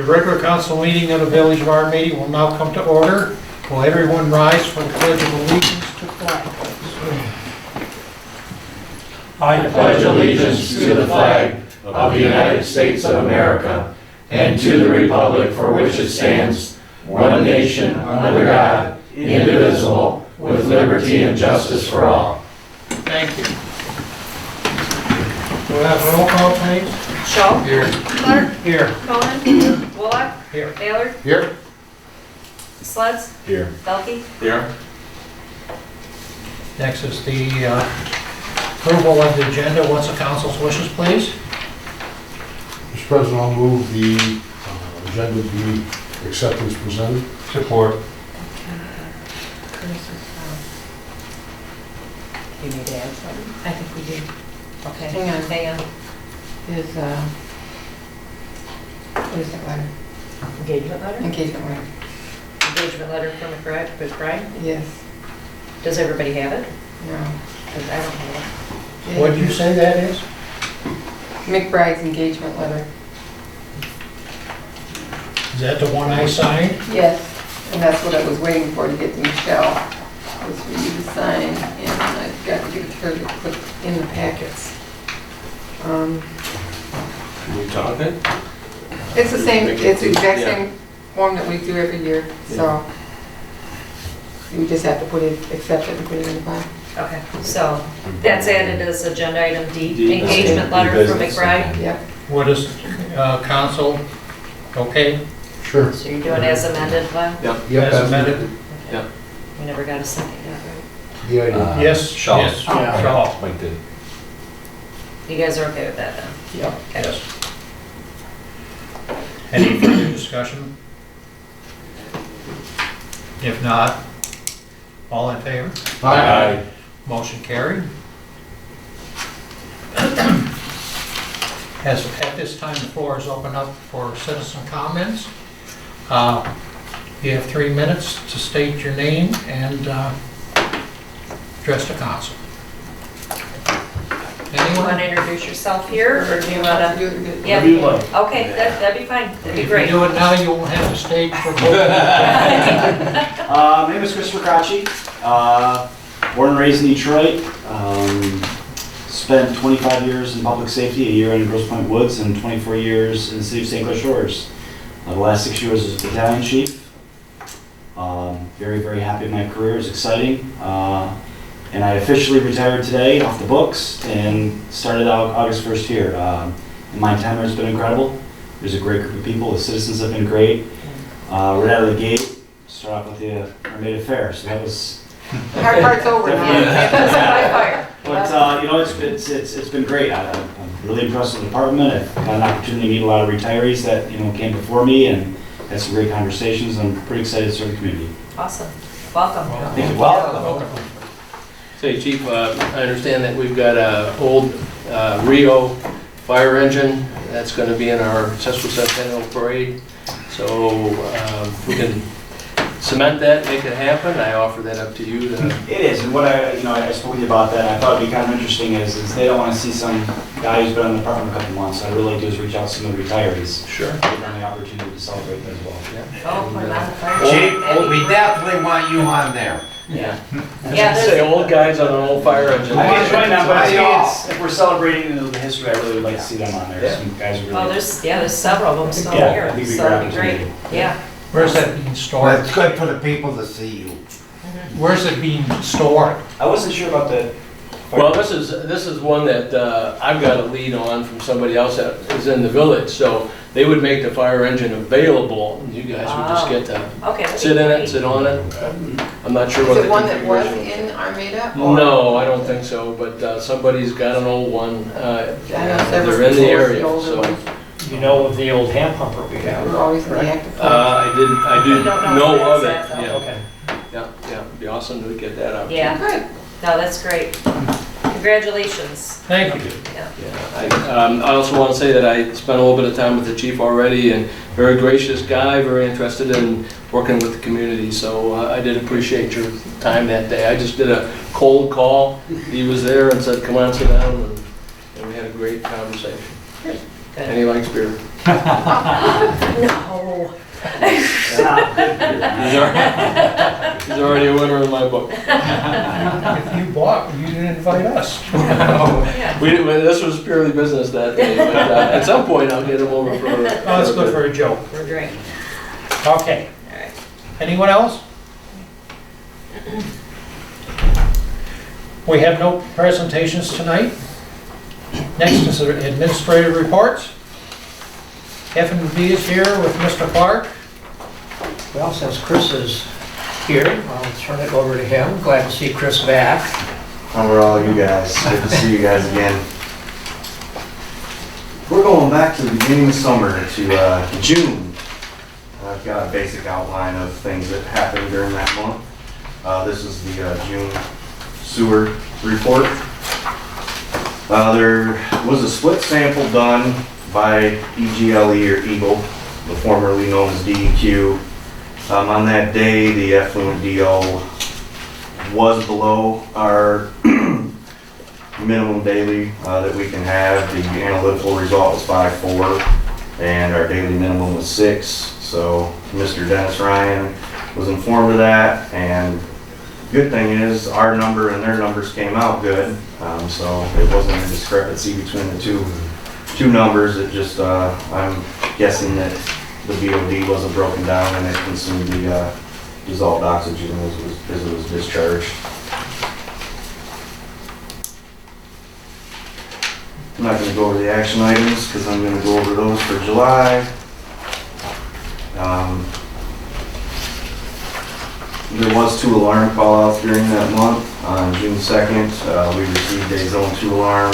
The regular council meeting of the Village of Armada will now come to order. Will everyone rise for the Pledge of Allegiance to the flag? I pledge allegiance to the flag of the United States of America and to the republic for which it stands, one nation, under God, indivisible, with liberty and justice for all. Thank you. Do we have roll call, please? Shaw. Here. Clark. Here. Cohen. Bullock. Here. Baylor. Here. Sleds. Here. Belkey. Here. Next is the approval of the agenda. What's the council's wishes, please? Mr. President, I'll move the agenda be accepted as presented. Support. You need to add something? I think we did. Okay. Hang on. Hang on. Is, what is that letter? Engagement letter? Engagement letter. Engagement letter from McBride? Yes. Does everybody have it? No. Because I don't have What did you say that is? McBride's engagement letter. Is that the one I signed? Yes. And that's what I was waiting for to get to Michelle, was for you to sign, and I've got to get her to put in the packets. We talking? It's the same, it's the exact same form that we do every year, so you just have to put it, accept it and put it in the file. it. Okay, so that's added as agenda item D, D. engagement letter from McBride. Yep. What is council? Okay? Sure. So you're doing as amended, Glenn? Yep. Yep. As amended? Yep. We never got a second yet, right? Yeah, I did. Yes. Shaw. Yes. Yeah. Shaw. Mike did. You guys are okay with that then? Yep. Okay. Yes. Any further discussion? If not, all in favor? Aye. Motion carried. At this time, the floor is open up for citizen comments. You have 3 minutes to state your name and address the council. Do you want Anyone? to introduce yourself here, or do you want to? Yeah. Whatever you like. Okay, that'd be fine. That'd be If great. you do it now, you won't have to state for both. My name is Christopher Crotchy, born and raised in Detroit. Spent 25 years in public safety, a year in Grosse Pointe Woods, and 24 years in the city of St. Clair Shores. The last 6 years as battalion chief. Very, very happy with my career. It's exciting. And I officially retired today off the books and started out August 1st here. And my time here has been incredible. There's a great group of people. The citizens have been great. Right out of the gate, start off with the Armada Fair. So that was. Hard part's over now. But it's been great. I'm really impressed with the department. I've had an opportunity to meet a lot of retirees that came before me and had some great conversations. I'm pretty excited to serve the community. Awesome. Welcome. Thank you. Welcome. Say, Chief, I understand that we've got an old Rio fire engine that's going to be in our sesquicentennial parade. So if we can cement that, make it happen, I offer that up to you. It is, and what I spoke with you about that. I thought it'd be kind of interesting is they don't want to see some guy who's been in the department a couple months. So I really do is reach out to some of the retirees. Sure. Give them the opportunity to celebrate that as well. Oh, put it on the fire. Chief, we definitely want you on there. Yeah. Yeah, say old guys on an old fire engine. I mean, it's right now, but Why y'all? if we're celebrating the history, I really would like to see them on there. Yeah. Some guys who Well, really. there's several of them still Yeah, I here, think it'd be so a that'd great be great. opportunity. Yeah. Where's that being Well, stored? it's good for the people to see you. Where's it being stored? I wasn't sure about the. Well, this is one that I've got a lead on from somebody else that is in the village. So they would make the fire engine available, and you guys would just get to Okay. that'd be sit in great. it, sit on it. I'm not sure what Is the it one that was configuration in Armada? or- No, I don't think so, but somebody's got an old one. I know They're several in the people, area, older so. ones. You know of the old hand pumper we We're have? always in the active. I do don't know know if of it, that's that, though. yeah, Okay. yeah, it'd be awesome to get that out. Yeah. Good. No, that's great. Congratulations. Thank you. Yeah. Yeah, I also want to say that I spent a little bit of time with the chief already, and very gracious guy, very interested in working with the community, so I did appreciate your time that day. I just did a cold call, he was there and said, come on, sit down, and we had a great conversation. Good. And he likes beer. No. He's already a winner in my book. If you bought, you didn't invite us. This was purely business that day, but at some point I'll get him over for. Oh, that's good for a joke. For a drink. Okay. All right. Anyone else? We have no presentations tonight. Next is administrative reports. F&B is here with Mr. Clark. Well, since Chris is here, I'll turn it over to him. Glad to see Chris back. How are all you guys? Good to see you guys again. We're going back to the beginning of summer to June. I've got a basic outline of things that happened during that month. This is the June sewer report. There was a split sample done by EGLE or Eagle, formerly known as DEQ. On that day, the effluent DO was below our minimum daily that we can have. The analytical result was 5.4 and our daily minimum was 6. So Mr. Dennis Ryan was informed of that, and good thing is our number and their numbers came out good. So it wasn't a discrepancy between the two numbers. It just, I'm guessing that the BOD wasn't broken down and it consumed the dissolved oxygen as it was discharged. I'm not going to go over the action items because I'm going to go over those for July. There was 2 alarm call-outs during that month. On June 2nd, we received a Zone 2 alarm.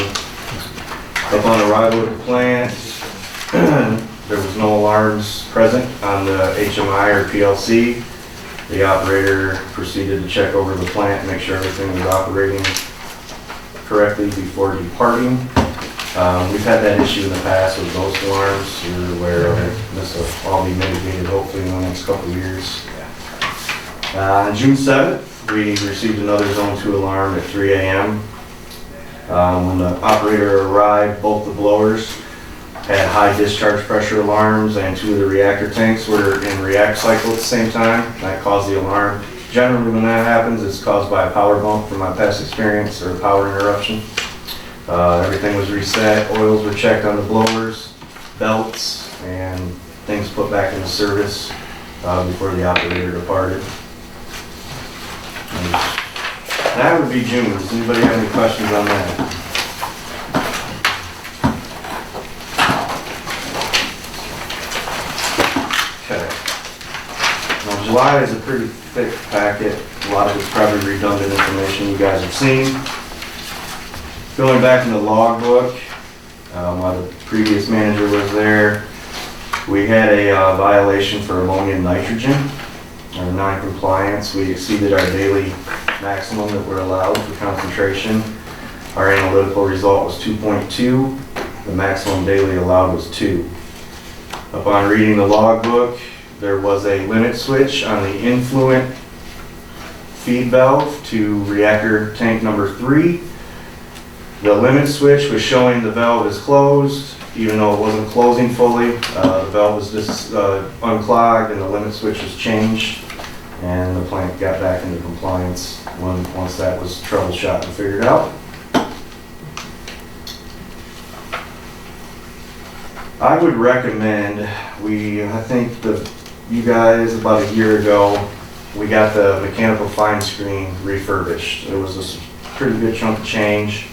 Upon arrival at the plant, there was no alarms present on the HMI or PLC. The operator proceeded to check over the plant and make sure everything was operating correctly before departing. We've had that issue in the past with ghost alarms. You're aware of it. This will all be mitigated hopefully in the next couple of years. On June 7th, we received another Zone 2 alarm at 3 a.m. When the operator arrived, both the blowers had high discharge pressure alarms and 2 of the reactor tanks were in react cycle at the same time. That caused the alarm. Generally when that happens, it's caused by a power bump from my past experience or a power interruption. Everything was reset, oils were checked on the blowers, belts, and things put back into service before the operator departed. And that would be June. Does anybody have any questions on that? Okay. Now July is a pretty thick packet. A lot of it's probably redundant information you guys have seen. Going back in the logbook, while the previous manager was there, we had a violation for ammonia and nitrogen, or non-compliance. We exceeded our daily maximum that we're allowed for concentration. Our analytical result was 2.2. The maximum daily allowed was 2. Upon reading the logbook, there was a limit switch on the influent feed valve to reactor tank number 3. The limit switch was showing the valve is closed, even though it wasn't closing fully. The valve was just unclogged and the limit switch was changed, and the plant got back into compliance once that was troubleshot and figured out. I would recommend, I think you guys about a year ago, we got the mechanical fine screen refurbished. It was a pretty good chunk of change.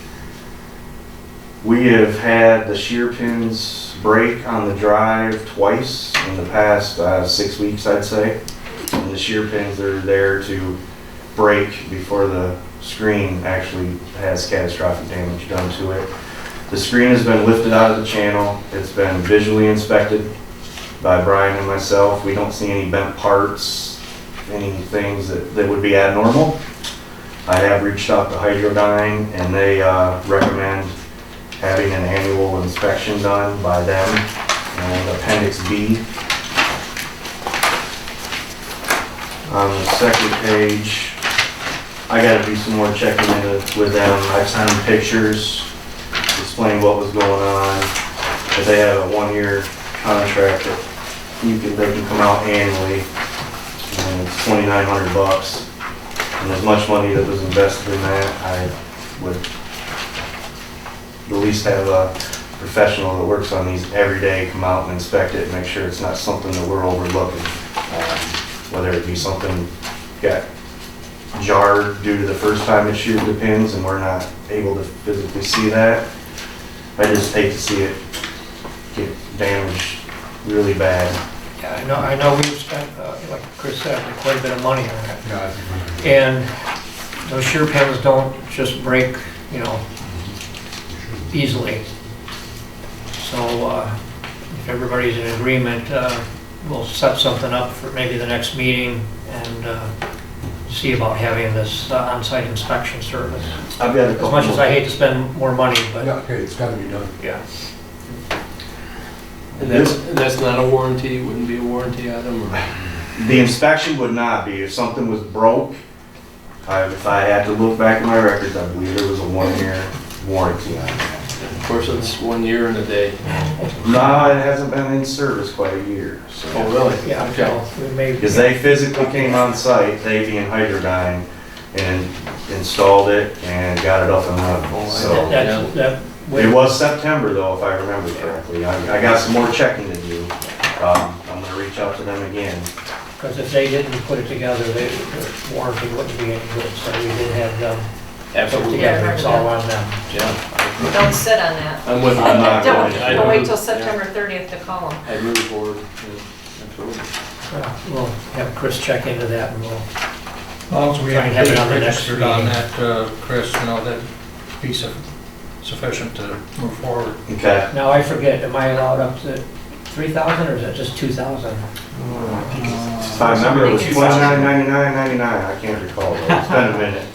We have had the shear pins break on the drive twice in the past 6 weeks, I'd say. And the shear pins are there to break before the screen actually has catastrophic damage done to it. The screen has been lifted out of the channel. It's been visually inspected by Brian and myself. We don't see any bent parts, any things that would be abnormal. I have reached out to Hydrodyne and they recommend having an annual inspection done by them. And Appendix B. On the second page, I got to do some more checking with them. I've sent them pictures, explain what was going on. But they have a 1-year contract that they can come out annually it's $2,900. And as much money that was invested in that, I would at least have a professional that works on these every day come out and inspect it and make sure it's not something that we're overlooking. Whether it be something got jarred due to the first time it shooted the pins and we're not able to physically see that. I just hate to see it get damaged really bad. Yeah, I know we've spent, like Chris said, quite a bit of money on it. Yeah, And those shear pins don't just break, easily. So if everybody's in agreement, we'll set something up for maybe the next meeting and see about having this on-site inspection service. I've got a couple As much as I hate to spend more money, but yeah, okay, it's gotta be done. yeah. And that's not a warranty, wouldn't be a warranty item, or? The inspection would not be. If something was broke, if I had to look back at my records, I believe there was a 1-year warranty on that. Of course, it's 1 year and a day. No, it hasn't been in service quite a year. So. Oh, really? Yeah, Okay. so we may. Because they physically came on site, they being Hydrodyne, and installed it and got it up and running. So it was September though, if I remember correctly. I got some more checking to do. I'm gonna reach out to them again. Because if they didn't put it together, the warranty wouldn't be any good, so we did have them put it Absolutely. together, it's all on them. Yeah. Don't sit on that. I'm with you. I'm not going to. Don't wait till September 30th to call them. I move forward. Yeah, absolutely. We'll have Chris check into that and we'll, As long as we Try and have it on the next registered on meeting. that, Chris, that'd be sufficient to move forward. Okay. now I forget, am I allowed up to 3,000 or is it just 2,000? If I remember, it was $29.99.99. I can't recall though. It's been a minute.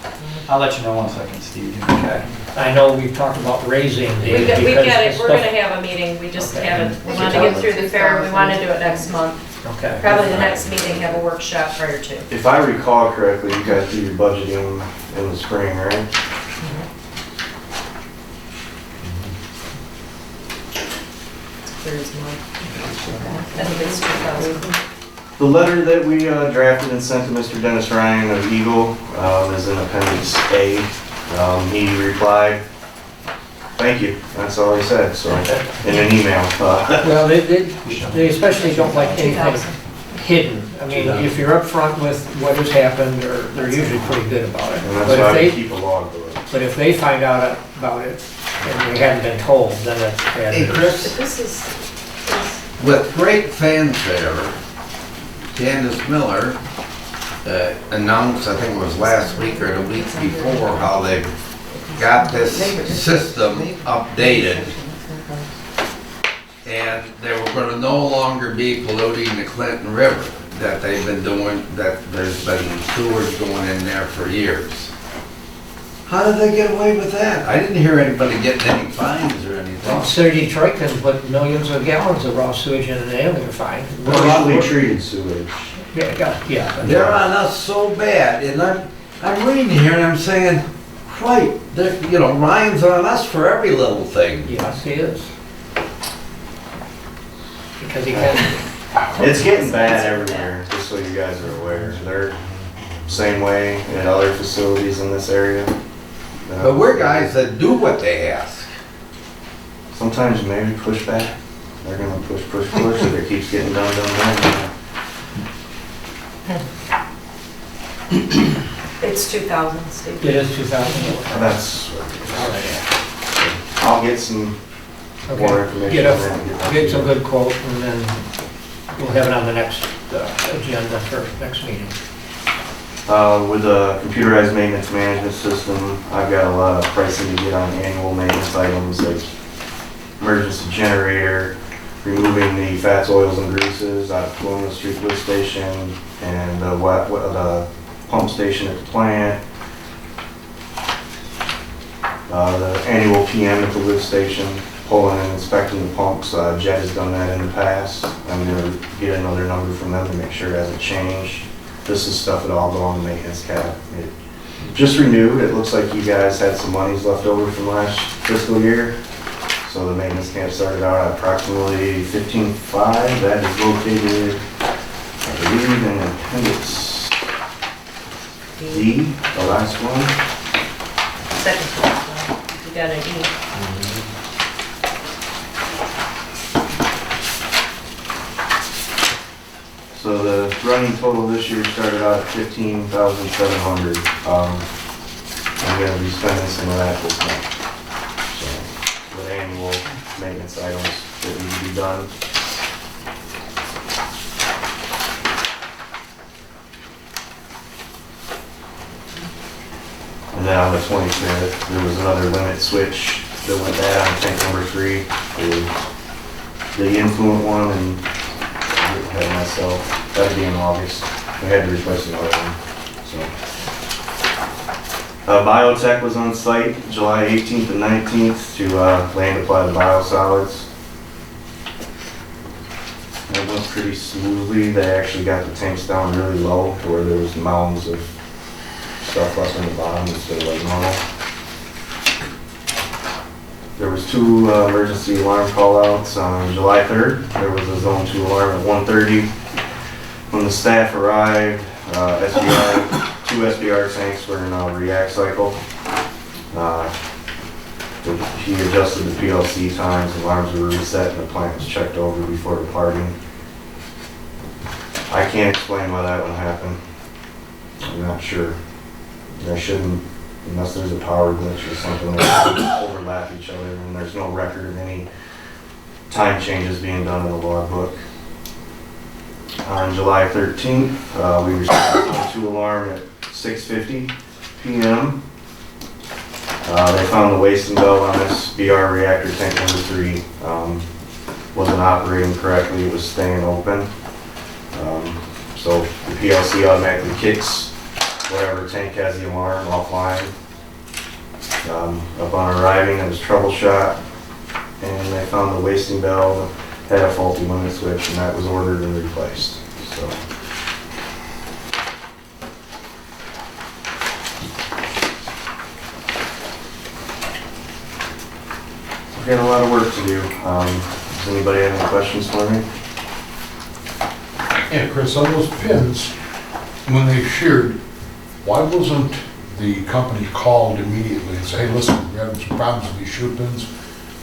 I'll let you know in a second, Steve. Okay. I know we've talked about raising the. We've got because it, the we're stuff- gonna have a meeting, we just Okay. haven't, we wanted to get through the fair, we wanna do it next month. Okay. Probably the next meeting, have a workshop prior to. If I recall correctly, you guys do your budgeting in the spring, right? There's one. I think it's 2,000. The letter that we drafted and sent to Mr. Dennis Ryan of Eagle is in Appendix A. He replied, "Thank you." That's all he said, so, in an email. Well, they especially don't like anything 2,000. hidden. I mean, if you're upfront with what has happened, they're usually pretty good about it. And that's But why we if they, keep a log of it. but if they find out about it and they haven't been told, then that's bad Hey, news. Chris, But this is, with great fanfare, Candace Miller announced, I think it was last week or the week before, how they got this system updated. And they were gonna no longer be polluting the Clinton River that they've been doing, that there's been sewers going in there for years. How did they get away with that? I didn't hear anybody getting any fines or anything. Well, City of Detroit can put millions of gallons of raw sewage in and they're fine. Partially treated sewage. Yeah. They're on us so bad, and I'm reading here and I'm saying, right, Ryan's on us for every little thing. Yes, he is. Because he can. It's getting bad everywhere, just so you guys are aware. They're same way at other facilities in this area. But we're guys that do what they ask. Sometimes maybe push back. They're gonna push, if it keeps getting done. it's 2,000, Steve. It is 2,000. That's, I'll get some more information. Get some good quote and then we'll have it on the next agenda for next meeting. With the computerized maintenance management system, I've got a lot of pricing to get on annual maintenance items like emergency generator, removing the fats, oils, and greases out of Columbus Street lift station, and the pump station at the plant. The annual PM at the lift station, pulling and inspecting the pumps. Jet has done that in the past. I'm gonna get another number from them to make sure it hasn't changed. This is stuff that all go on the maintenance cap. It just renewed. It looks like you guys had some monies left over from last fiscal year. So the maintenance camp started out at approximately 15.5. That is located, I believe, in Appendix So the running total this year started out at 15,700. I'm gonna be spending some of that this month. So, with annual maintenance items that need to be done. And then on the 25th, there was another limit switch that went bad on tank number 3. The influent one, and I had myself, that'd be in August. We had to replace another one, so. Biotech was on site July 18th and 19th to land apply the biosolids. It went pretty smoothly. They actually got the tanks down really low to where there was mounds of stuff left on the bottom instead of like normal. There was 2 emergency alarm call-outs on July 3rd. There was a zone 2 alarm at 1:30. When the staff arrived, SBR, 2 SBR tanks were in a react cycle. He adjusted the PLC times, alarms were reset, and the plant was checked over before departing. I can't explain why that would happen. I'm not sure. They shouldn't, unless there's a power glitch or something, they shouldn't overlap each other, and there's no record of any time changes being done in the logbook. On July 13th, we received a zone 2 alarm at 6:50 p.m. They found the wasting belt on this BR reactor tank number 3 wasn't operating correctly, it was staying open. So the PLC automatically kicks whatever tank has the alarm offline. Upon arriving, it was troubleshot, and they found the wasting valve had a faulty limit switch, and that was ordered and replaced. So. We've got a lot of work to do. Does anybody have any questions for me? Yeah, Chris, on those pins, when they sheared, why wasn't the company called immediately and say, hey, listen, we're having some problems with these shoe pins.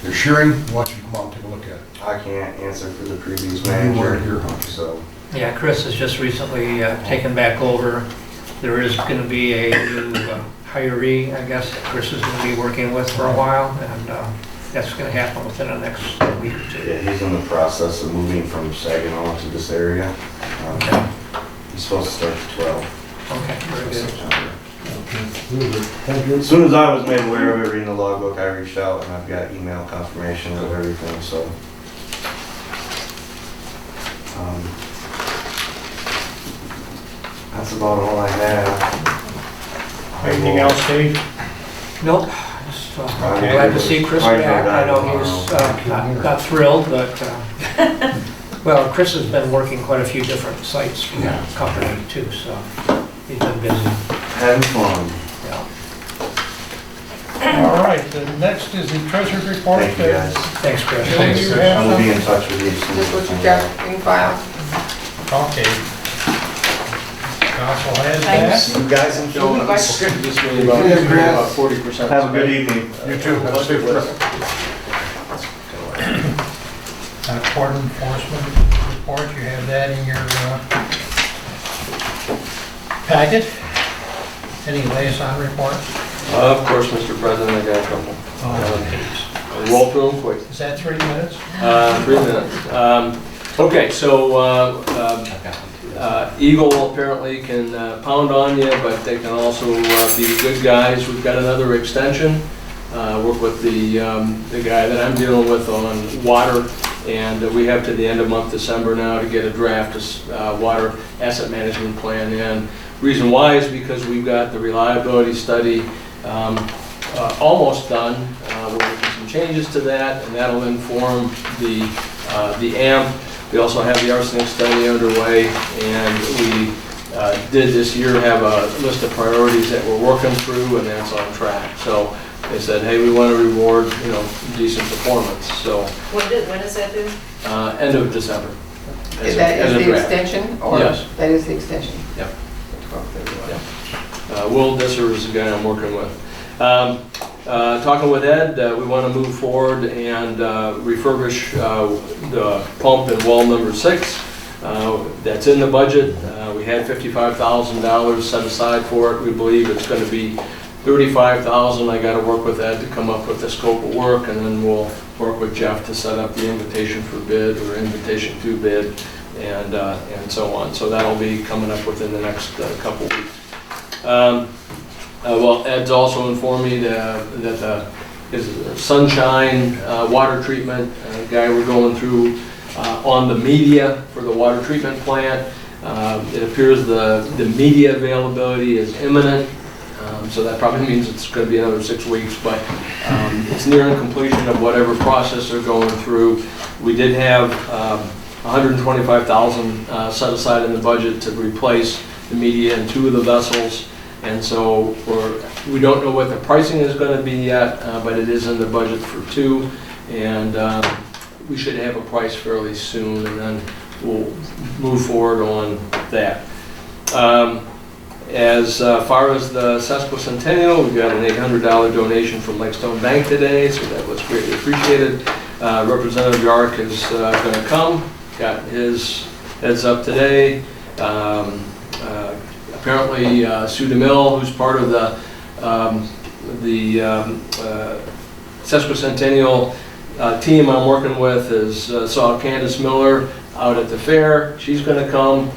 They're shearing, why don't you come out and take a look at it? I can't answer for the previous You weren't manager, here, huh? so. Yeah, Chris has just recently taken back over. There is going to be a new hiree, I guess, that Chris is going to be working with for a while, and that's going to happen within the next week or 2. Yeah, he's in the process of moving from Saginaw to this area. Okay. He's supposed to start at 12. Okay, very good. September. Really good. Thank you. As soon as I was made aware of it, reading the logbook, I reached out and I've got email confirmation of everything, so. That's about all I have. Anything else, Steve? Nope. Just, glad to see Chris back. I know he was not thrilled, but, well, Chris has been working quite a few different sites for the company too, so he's been busy. Having fun. Yeah. All right, the next is the treasurer's report. Thank you, guys. Thanks, Chris. Bill, you have I will be in something? touch with you soon. Just what you got in file. Okay. Council has Thanks. that. You guys enjoy. Just really about 40%. Have a good evening. You too. Have a safe trip. Court enforcement report, you have that in your packet. Any liaison reports? Of course, Mr. President, I got a couple. I'll roll through them quick. Is that 3 minutes? 3 minutes. Okay, so Eagle apparently can pound on you, but they can also be good guys. We've got another extension. Work with the guy that I'm dealing with on water, and we have to the end of month December now to get a draft water asset management plan in. Reason why is because we've got the reliability study almost done. We're making some changes to that, and that'll inform the AMP. We also have the arsenic study underway, and we did this year have a list of priorities that we're working through, and that's on track. So they said, hey, we want to reward, decent performance. So When is that due? end of December. Is that as a the draft. extension? Or Yes. that is the extension? Yep. 12/31. Will Disser is the guy I'm working with. Talking with Ed, we want to move forward and refurbish the pump in well number 6. That's in the budget. We had $55,000 set aside for it. We believe it's going to be $35,000. I got to work with Ed to come up with the scope of work, and then we'll work with Jeff to set up the invitation for bid or invitation to bid, and so on. So that'll be coming up within the next couple weeks. Well, Ed's also informed me that his Sunshine water treatment guy we're going through on the media for the water treatment plant. It appears the media availability is imminent, so that probably means it's going to be another 6 weeks, but it's nearing completion of whatever process they're going through. We did have $125,000 set aside in the budget to replace the media in 2 of the vessels, and so we don't know what the pricing is going to be yet, but it is in the budget for 2, and we should have a price fairly soon, and then we'll move forward on that. As far as the sesquicentennial, we got an $800 donation from Lakestone Bank today, so that was greatly appreciated. Representative Yark is going to come, got his heads up today. Apparently Sue DeMille, who's part of the sesquicentennial team I'm working with, saw Candace Miller out at the fair. She's going to come.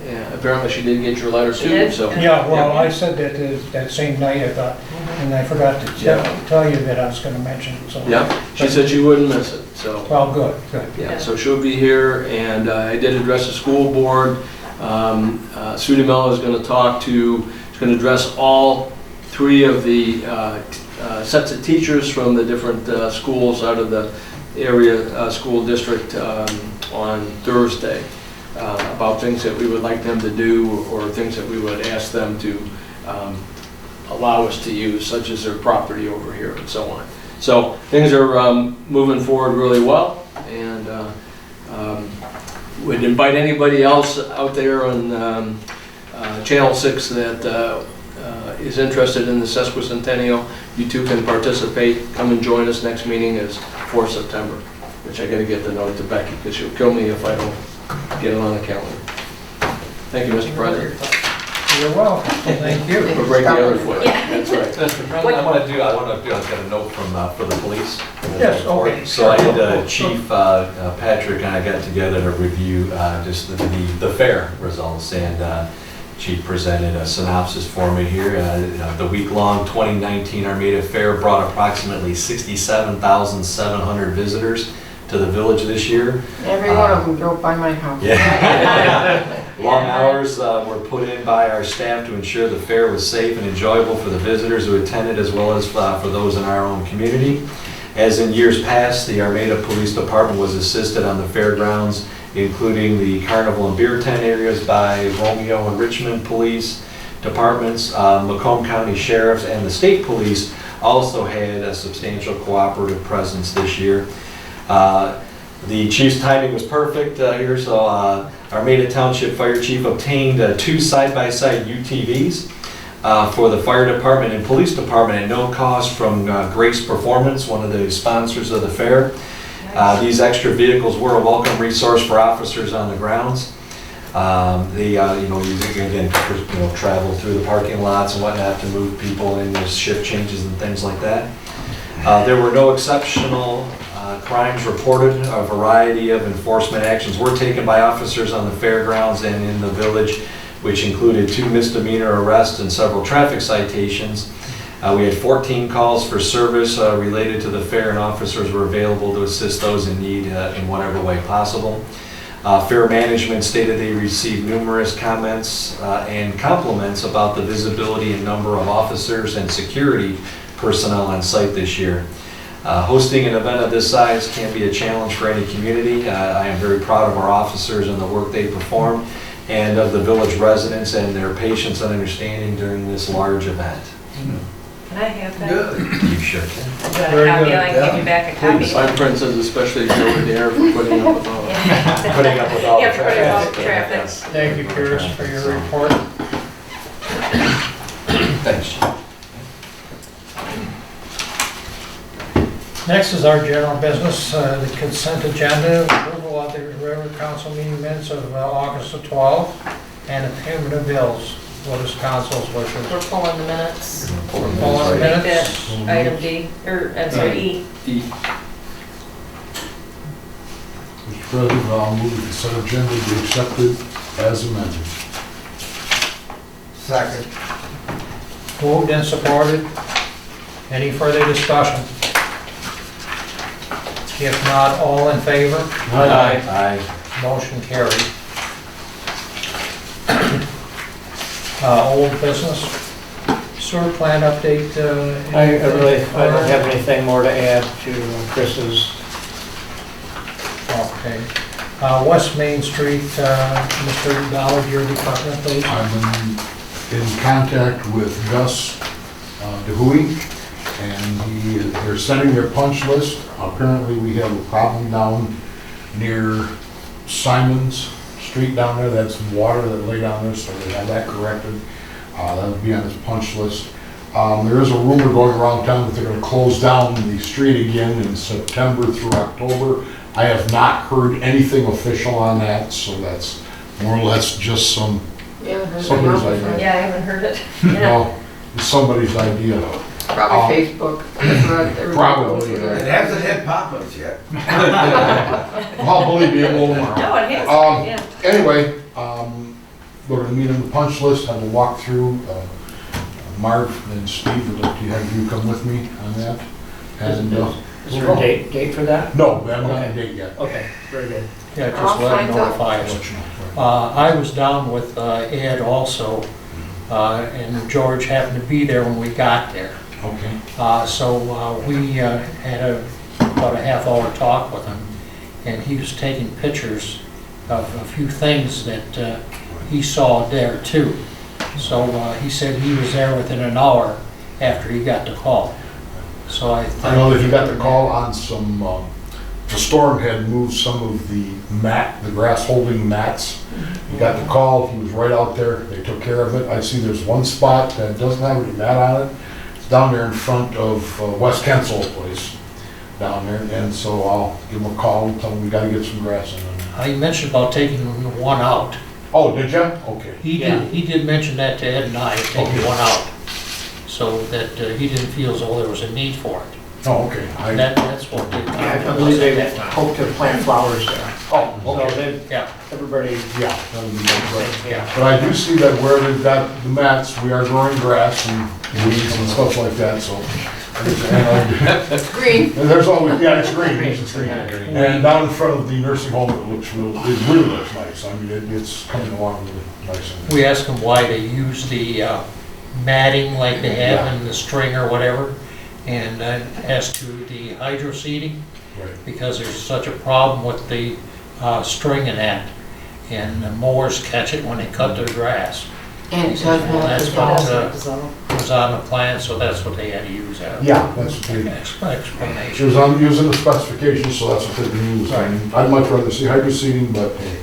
And apparently she did get your letter too. So Yeah, well, I said that same night, I thought, and I forgot to tell you that I was going to mention it. So. Yeah, she said she wouldn't miss it. So well, good. Yeah, so she'll be here, and I did address the school board. Sue DeMello is going to she's going to address all 3 of the sets of teachers from the different schools out of the area school district on Thursday about things that we would like them to do or things that we would ask them to allow us to use, such as their property over here and so on. So things are moving forward really well, and would invite anybody else out there on Channel 6 that is interested in the sesquicentennial. You too can participate. Come and join us. Next meeting is 4 September, which I got to get the note to Becky because she'll kill me if I don't get it on the calendar. Thank you, Mr. President. You're welcome. Thank you. We'll break the other foot. Yeah. That's right. Mr. President, I want to do, I've got a note for the police. Yes, okay. So I did, Chief Patrick and I got together to review just the fair results, and Chief presented a synopsis for me here. The week-long 2019 Armada Fair brought approximately 67,700 visitors to the village this year. Every one of them drove by my house. Yeah. Long hours were put in by our staff to ensure the fair was safe and enjoyable for the visitors who attended, as well as for those in our own community. As in years past, the Armada Police Department was assisted on the fairgrounds, including the carnival and beer tent areas by Romeo and Richmond Police Departments. Macomb County Sheriffs and the State Police also had a substantial cooperative presence this year. The chief's timing was perfect here, so Armada Township Fire Chief obtained 2 side-by-side UTVs for the fire department and police department at no cost from Grace Performance, one of the sponsors of the fair. These extra vehicles were a welcome resource for officers on the grounds. They, again, travel through the parking lots and whatnot to move people in, there's shift changes and things like that. There were no exceptional crimes reported. A variety of enforcement actions were taken by officers on the fairgrounds and in the village, which included 2 misdemeanor arrests and several traffic citations. We had 14 calls for service related to the fair, and officers were available to assist those in need in whatever way possible. Fair management stated they received numerous comments and compliments about the visibility and number of officers and security personnel on site this year. Hosting an event of this size can be a challenge for any community. I am very proud of our officers and the work they perform, and of the village residents and their patience and understanding during this large event. Can I have that? Good. You sure can. I've got a copy, I can give you back a copy. My friend says especially Joe Adair for putting up with all that. Putting up with all the Yeah, for putting up all the traffic. traffic. Thank you, Pierce, for your report. Thanks, Chief. Next is our general business, the consent agenda, approval approval of the regular council meeting minutes of August the 12th and the payment of bills. What is council's wishes? We're pulling the minutes. We're pulling Make minutes. that item D, or, I'm sorry, E. Mr. President, I'll move the consent agenda be accepted as amended. Second. Moved and supported. Any further discussion? If not, all in favor? Aye. Motion carried. Old business, sewer plant update. I don't have anything more to add to Chris's. Okay. West Main Street, Mr. Ballard, your department, please. I've been in contact with Gus DeHuey, and they're sending their punch list. Apparently, we have a problem down near Simon's Street down there. That's water that lay down there, so they have that corrected. That'll be on his punch list. There is a rumor going around town that they're gonna close down the street again in September through October. I have not heard anything official on that, so that's more or less just some, You haven't heard of somebody's it? idea. Yeah, I haven't heard it. No, it's somebody's idea. Probably Facebook. That's what everybody Probably, goes yeah. with. It hasn't hit Popeyes yet. Well, believe me, it will tomorrow. No, it has, Um, yeah. Anyway, we're gonna meet on the punch list, have a walkthrough. Marv and Steve would like to have you come with me on that. And, Is there a date for that? no, we haven't got a date yet. Okay, very good. Yeah, just All let him signs up. notify I'll us. let you know. I was down with Ed also, and George happened to be there when we got there. Okay. So we had about a half-hour talk with him, and he was taking pictures of a few things that he saw there too. So he said he was there within an hour after he got the call. So I I know that he got the call on some, the storm had moved some of the grass holding mats. He got the call, he was right out there, they took care of it. I see there's one spot that doesn't have any mat on it. It's down there in front of West Kensel's place, down there. And so I'll give him a call and tell him we gotta get some grass in there. He mentioned about taking one out. Oh, did ya? Okay. He did mention that to Ed and I, taking Okay. one out, so that he didn't feel as though there was a need for it. Oh, okay. That's what they. I believe they hope to plant flowers there. Oh, So okay. they, Yeah, everybody, Yeah, that'll be good. yeah. But I do see that where they've got the mats, we are growing grass and weeds and stuff like that, so. Green. And there's always, yeah, it's green, it's green. And down in front of the nursing home, it really looks nice. I mean, it's coming along really nice. We asked them why they use the matting like they have in the string or whatever, and as to the hydro seeding, Right. because there's such a problem with the string and that, and the mowers catch it when they cut their grass. And it does Well, have that's the what ball. was on the plan, so that's what they had to use out. Yeah, that's what they, Explanation. she was on, using the specifications, so that's what they've been using. I mean, I'd much rather see hydro seeding, but hey.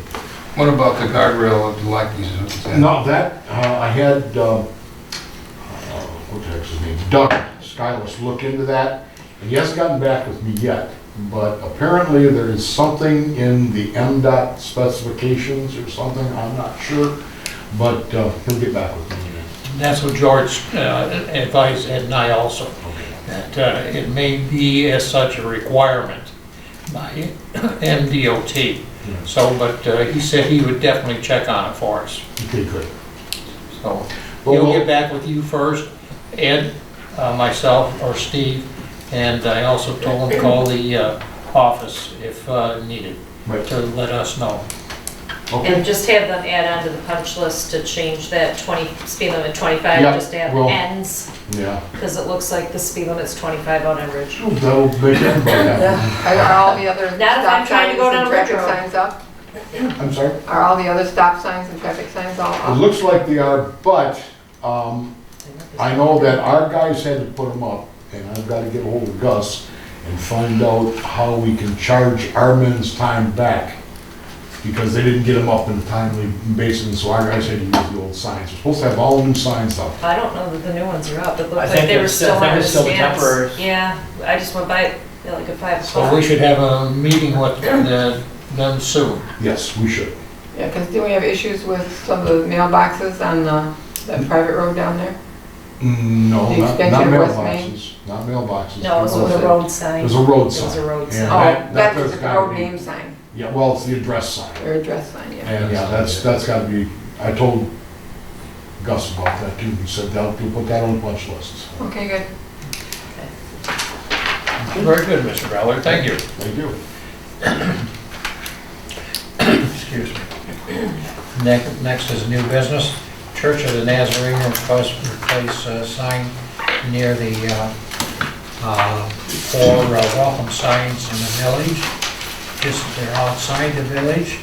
What about the guardrail of the Lucky's? No, that, I had, what the heck's his name? Doug Skyless look into that, and he hasn't gotten back with me yet, but apparently there is something in the MDOT specifications or something, I'm not sure, but he'll get back with me. That's what George advised Ed and I also, that it may be as such a requirement by MDOT. So, but he said he would definitely check on it for us. Okay, good. So Well, he'll we'll- get back with you first, Ed, myself, or Steve, and I also told him to call the office if needed, Right. to let us know. Okay. And just have them add on to the punch list to change that 20, speed limit 25, Yeah, just add well- ends, Yeah. because it looks like the speed limit's 25 out on Ridge. That'll make everybody happy. Are all the other Not if I'm stop trying to signs go and down traffic Ridge Road. signs up? I'm sorry? Are all the other stop signs and traffic signs all It up? looks like they are, but I know that our guys had to put them up, and I've got to get ahold of Gus and find out how we can charge our men's time back, because they didn't get them up in a timely basis, so our guys had to use the old signs. We're supposed to have all new signs up. I don't know that the new ones are up, it I looked like think they were it's- still I think on the it's still the stands. temporary. Yeah, I just went by it at like at 5 So o'clock. we should have a meeting with the then soon. Yes, we should. Yeah, because do we have issues with some of the mailboxes on that private road down there? No, The not extension of West Main? mailboxes, not mailboxes. No, it was a road sign. There's a road It was sign. a road And sign. Oh, that that's does the gotta road be- name sign, Yeah, well, it's the address sign. or address sign, yeah. And yeah, that's gotta be, I told Gus about that too. He said they'll put that on the punch list. Okay, good. Very good, Mr. Ballard, thank you. Thank you. Excuse me. Next is new business. Church of the Nazarene request to replace a sign near the four welcome signs in the village. They're outside the village,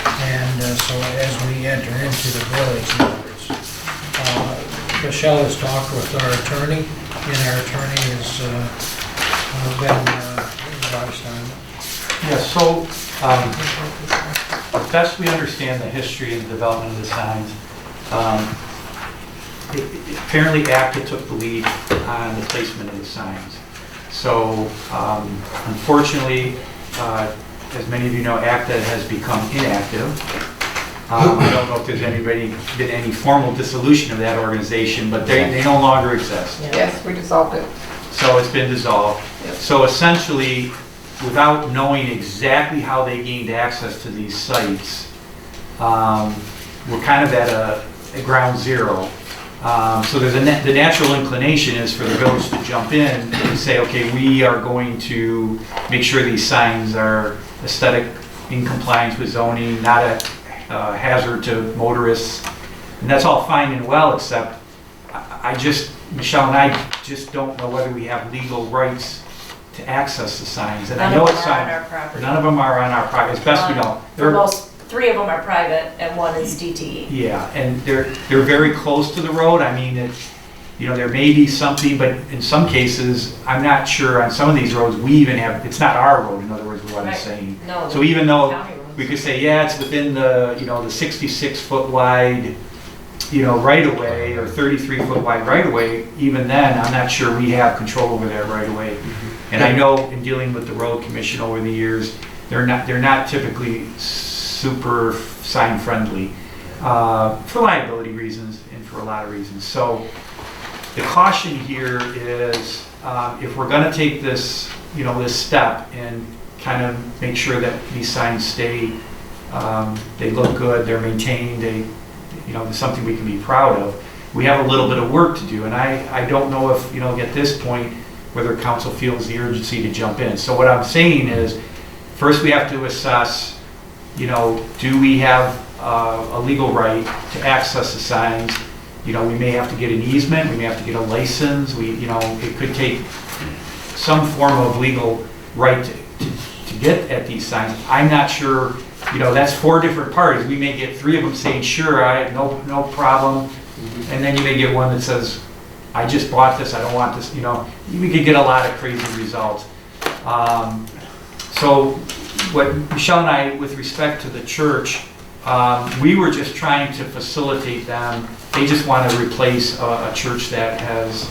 and so as we enter into the village, in other words, Michelle has talked with our attorney, and our attorney has been advised on it. Yeah, so, as best we understand the history and the development of the signs, apparently ACTA took the lead on the placement of the signs. So, unfortunately, as many of you know, ACTA has become inactive. I don't know if there's been any formal dissolution of that organization, but they no longer exist. Yes, we dissolved it. So it's been dissolved. Yep. So essentially, without knowing exactly how they gained access to these sites, we're kind of at a ground zero. So there's the natural inclination is for the village to jump in and say, okay, we are going to make sure these signs are aesthetic, in compliance with zoning, not a hazard to motorists. And that's all fine and well, except Michelle and I just don't know whether we have legal rights to access the signs. And I know it's None of them are on our property. none of them are on our property, as best we know. For most, 3 of them are private and 1 is DTE. Yeah, and they're very close to the road. I mean, there may be something, but in some cases, I'm not sure on some of these roads, we even have, it's not our road, in other words, what I'm Right. saying. No, So even though county roads. we could say, yeah, it's within the 66-foot wide, right of way, or 33-foot wide right of way, even then, I'm not sure we have control over that right of way. And I know in dealing with the road commission over the years, they're not typically super sign friendly, for liability reasons and for a lot of reasons. So the caution here is, if we're gonna take this, this step and kind of make sure that these signs stay, they look good, they're maintained, there's something we can be proud of, we have a little bit of work to do. And I don't know if, at this point, whether council feels the urgency to jump in. So what I'm saying is, first we have to assess, do we have a legal right to access the signs? We may have to get an easement, we may have to get a license, it could take some form of legal right to get at these signs. I'm not sure, that's 4 different parties. We may get 3 of them saying, sure, I have no problem. And then you may get one that says, I just bought this, I don't want this, we could get a lot of crazy results. So what Michelle and I, with respect to the church, we were just trying to facilitate them. They just want to replace a church that has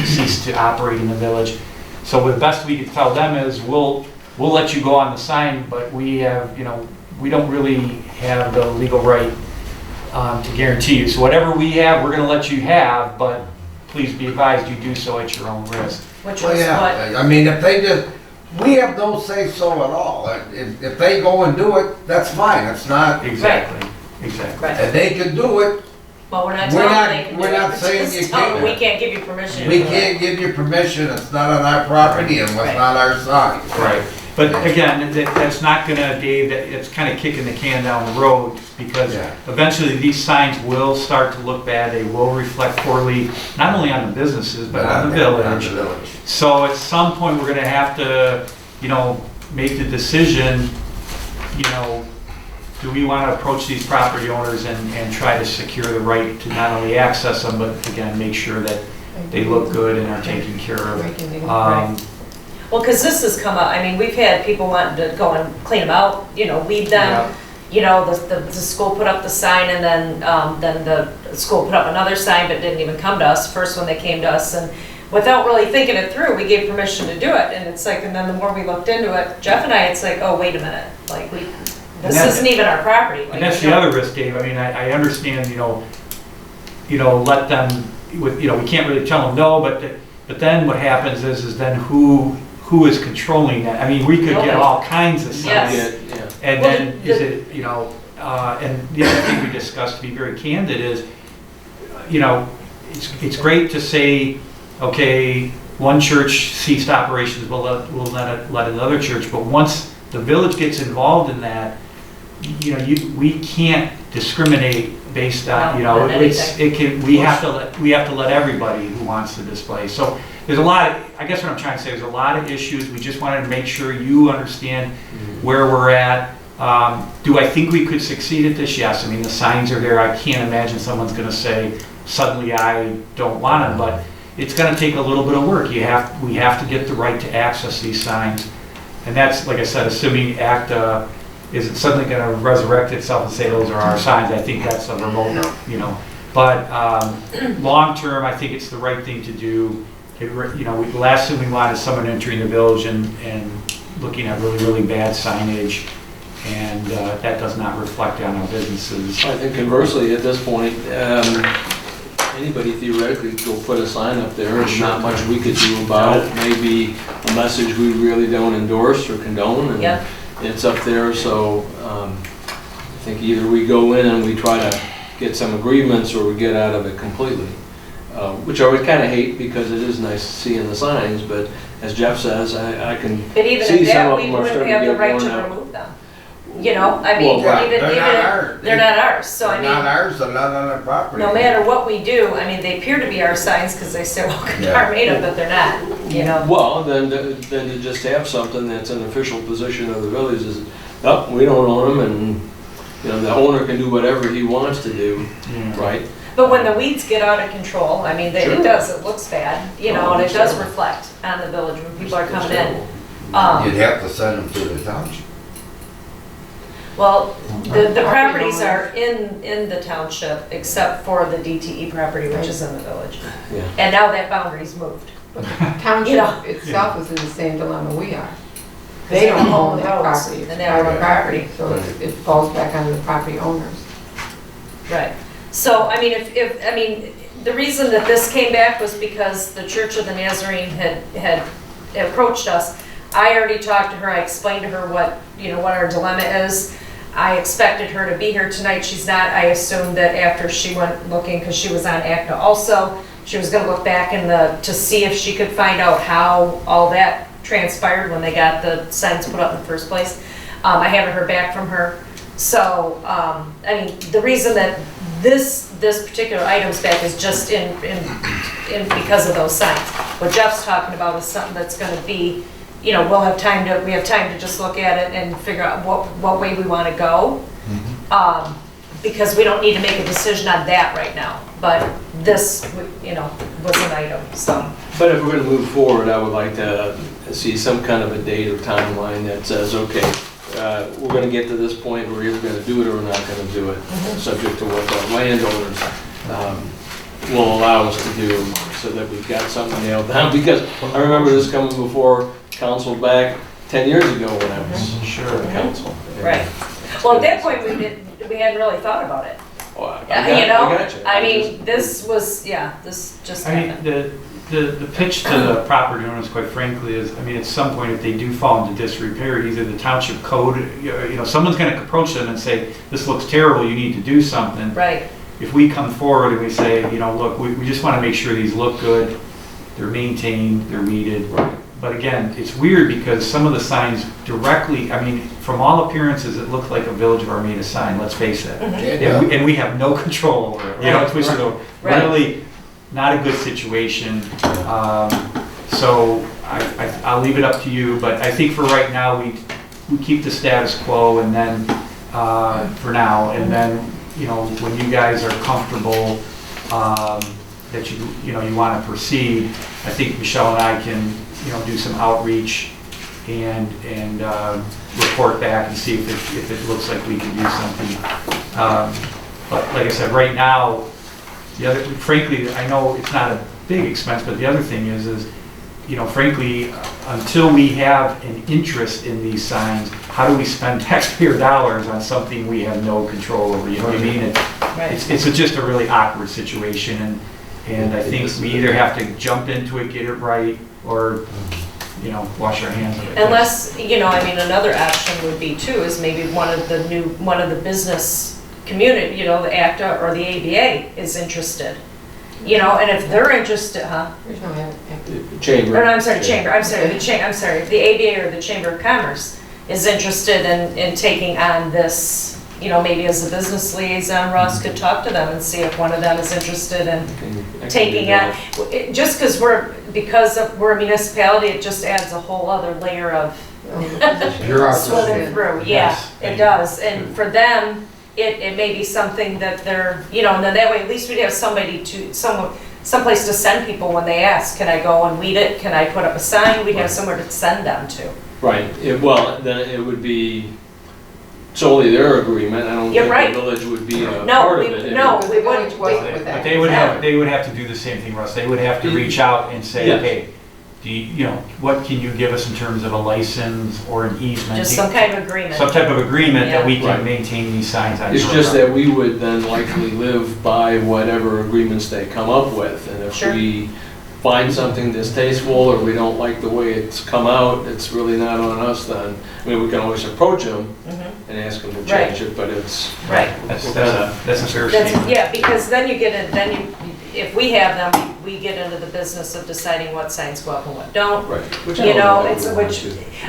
ceased to operate in the village. So the best we could tell them is, we'll let you go on the sign, but we have, we don't really have the legal right to guarantee you. So whatever we have, we're going to let you have, but please be advised you do so at your own risk. Which Well, was what, yeah, I mean, if they just, we have no say so at all. If they go and do it, that's fine, it's not, Exactly. right. and they can do it, Well, we're not We're telling not- them they can do we're it. not We're saying just you telling them can't. we can't give you permission. we can't give you permission, it's not on our property and it's Right. not our sign. Right. But again, that's not gonna, Dave, it's kind of kicking the can down the road, because Yeah. eventually these signs will start to look bad, they will reflect poorly, not only on the businesses, but on the village. So at some point, we're gonna have to, make the decision, do we want to approach these property owners and try to secure the right to not only access them, but again, make sure that they look good and are taken care of. Right. Well, because this has come up, I mean, we've had people wanting to go and clean them out, weed them. The school put up the sign, and then the school put up another sign, but didn't even come to us. First one they came to us, and without really thinking it through, we gave permission to do it, and it's like, and then the more we looked into it, Jeff and I, it's like, oh, wait a minute, like, this isn't even our property. Like, And that's the other risk, Dave. I mean, I understand, let them, we can't really tell them no, but then what happens is then who is controlling that? I mean, we could get all kinds of signs. Yes. Yeah. And Well, then is it, and the other thing we discussed, to be very candid, is, it's great to say, okay, one church ceased operations, we'll let another church, but once the village gets involved in that, we can't discriminate based on, No, not we have to let everybody who wants to display. So there's a lot, I guess what I'm trying to say, there's a lot of issues. We just wanted to make sure you understand where we're at. Do I think we could succeed at this? Yes. I mean, the signs are there. I can't imagine someone's going to say, suddenly I don't want them, but it's going to take a little bit of work. We have to get the right to access these signs. And that's, like I said, assuming ACTA isn't suddenly going to resurrect itself and say those are our signs. I think that's a remote, But long term, I think it's the right thing to do. The last thing we want is someone entering the village and looking at really, really bad signage, and that does not reflect on our businesses. I think conversely, at this point, anybody theoretically could go put a sign up there, and not much we could do about it. Maybe a message we really don't endorse or condone, and Yep. it's up there. So I think either we go in and we try to get some agreements, or we get out of it completely. Which I would kind of hate, because it is nice seeing the signs, but as Jeff says, I can But even see at some that, of we them are wouldn't starting have to the get right worn to out. remove them. I mean, Well, even, they're not ours. they're not ours, so I They're not mean, ours, they're not on our property. no matter what we do, I mean, they appear to be our signs, because they say welcome to Yeah. Armada, but they're not, Well, then to just have something that's an official position of the village is, oh, we don't own them, and the owner can do whatever he wants to do, right? But when the weeds get out of control, I mean, Sure. it looks bad, Oh, and it does sure. reflect on the village when people are coming in. You'd have to send them to the township. Well, the properties are in the township, except for the DTE property, which is in the village. Yeah. And now that boundary's moved. Township itself is in the same dilemma we are. They don't own that roads, property, it's and they own private the property, so it falls back onto the property owners. Right. So, I mean, the reason that this came back was because the Church of the Nazarene had approached us. I already talked to her, I explained to her what our dilemma is. I expected her to be here tonight, she's not. I assumed that after she went looking, because she was on ACTA also, she was gonna look back to see if she could find out how all that transpired when they got the signs put up in the first place. I haven't heard back from her. So, I mean, the reason that this particular item's back is just in because of those signs. What Jeff's talking about is something that's gonna be, we have time to just look at it and figure out what way we wanna go. Because we don't need to make a decision on that right now, but this, was an item, so. But if we're going to move forward, I would like to see some kind of a date or timeline that says, okay, we're going to get to this point, we're either going to do it or we're not going to do it, subject to what the landowners will allow us to do, so that we've got something nailed down. Because I remember this coming before council back 10 years ago when I was on the council. Right. Well, at that point, we hadn't really thought about it. Well, I got you. I mean, this just I mean, happened. the pitch to the property owners, quite frankly, is, at some point, if they do fall into disrepair, either the township code, someone's gonna approach them and say, this looks terrible, you need to do something. Right. If we come forward and we say, look, we just wanna make sure these look good, they're maintained, they're weeded. But again, it's weird because some of the signs directly, from all appearances, it looked like a Village of Armada sign, let's face it. And we have no control over it. It's really not a good situation. So I'll leave it up to you, but I think for right now, we keep the status quo, and then, for now, and then, when you guys are comfortable, that you want to proceed, I think Michelle and I can, do some outreach and report back and see if it looks like we can do something. But like I said, right now, frankly, I know it's not big expense, but the other thing is, you know, frankly, until we have an interest in these signs, how do we spend taxpayer dollars on something we have no control over? You know what I mean? It's just a really awkward situation, and I think we either have to jump into it, get it right, or, you know, wash our hands of it. Unless, you know, I mean, another option would be too, is maybe one of the business community, you know, the ACTA or the ABA is interested. You know, and if they're interested, There's no Chamber. Or no, I'm sorry, the ABA or the Chamber of Commerce is interested in taking on this, you know, maybe as a business liaison, Ross could talk to them and see if one of them is interested in taking on. Just because we're a municipality, it just adds a whole other layer of swimming through. Yeah, it does. And for them, it may be something that they're, you know, and then that way at least we'd have someplace to send people when they ask, can I go and weed it? Can I put up a sign? We'd have somewhere to send them to. Right, well, then it would be solely their agreement. I don't You're think right. the village would be a part of it. No, Because we the village wouldn't. wasn't with that. But they would have to do the same thing, Russ. They would have to reach out and say, Yes. hey, you know, what can you give us in terms of a license or an easement? Just some kind of agreement. Some type of agreement that we Right. can maintain these signs on. It's your just property. that we would then likely live by whatever agreements they come up with. And if Sure. we find something distasteful or we don't like the way it's come out, it's really not on us then. I mean, we can always approach them Mhm. and ask them to Right. change it, but it's. Right. That's a fair statement. Yeah, because then you get in, if we have them, we get into the business of deciding what signs go up and what don't. Right. You know,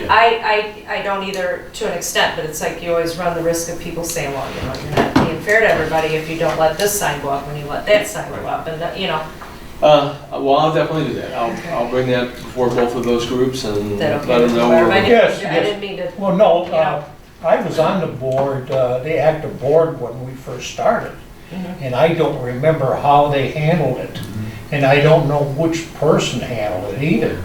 I don't either to an extent, but it's like you always run the risk of people saying, well, you know, you're not being fair to everybody if you don't let this sign go up when you let that sign go up, and that, you know. Well, I'll definitely do that. I'll bring that before both of those groups and That let okay? them know. Or we're- I Yes, didn't mean to. Well, no, Yeah. I was on the board, the active board when we first started, Mhm. and I don't remember how they handled it. And I don't know which person handled it either. You know,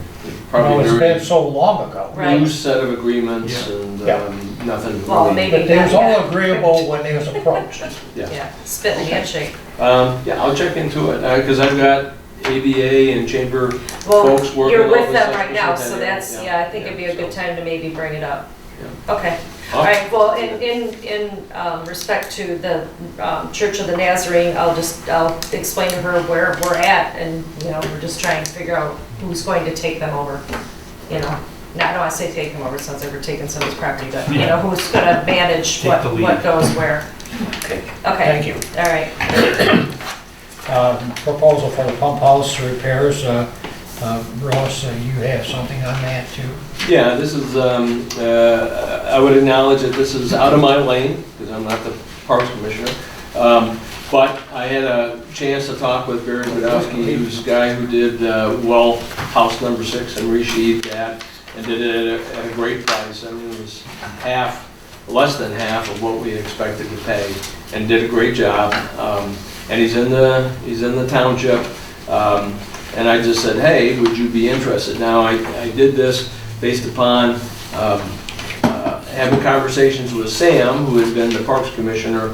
Probably it's very been so long ago. Right. loose set of agreements and Yeah. nothing Well, really. maybe But they was not all yet. agreeable when they was approached. Yeah. Yeah, spit in the handshake. Yeah, I'll check into it, because I've got ABA and chamber Well, folks working you're on with this them stuff right now, so percent, that's, yeah, I think it'd be a good time to maybe bring it up. Yeah. Okay, all right, well, in respect to the Church of the Nazarene, I'll explain to her where we're at, and, you know, we're just trying to figure out who's going to take them over, you know. Now, I don't want to say take them over, it sounds like we're taking somebody's property, but, you know, who's gonna manage Take the lead. what goes where. Okay. Okay, Thank you. all right. Proposal for the pump house repairs, Ross, you have something on that too? Yeah, this is, I would acknowledge that this is out of my lane, because I'm not the Parks Commissioner. But I had a chance to talk with Barry Budowski, who's a guy who did well house number 6 and resheathed that, and did it at a great price. I mean, it was less than half of what we expected to pay, and did a great job. And he's in the township. And I just said, hey, would you be interested? Now, I did this based upon having conversations with Sam, who had been the Parks Commissioner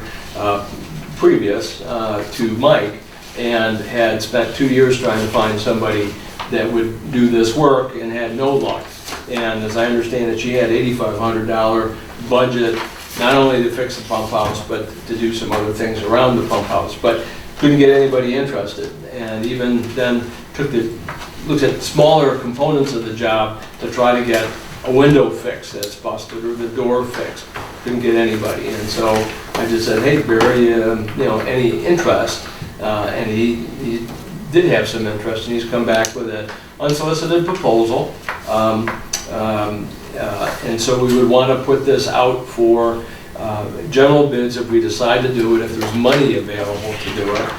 previous to Mike, and had spent 2 years trying to find somebody that would do this work and had no luck. And as I understand it, she had $8,500 budget, not only to fix the pump house, but to do some other things around the pump house, but couldn't get anybody interested. And even then looked at smaller components of the job to try to get a window fix that's busted or the door fixed. Couldn't get anybody. And so I just said, hey, Barry, you know, any interest? And he did have some interest, and he's come back with an unsolicited proposal. And so we would want to put this out for general bids if we decide to do it, if there's money available to do it.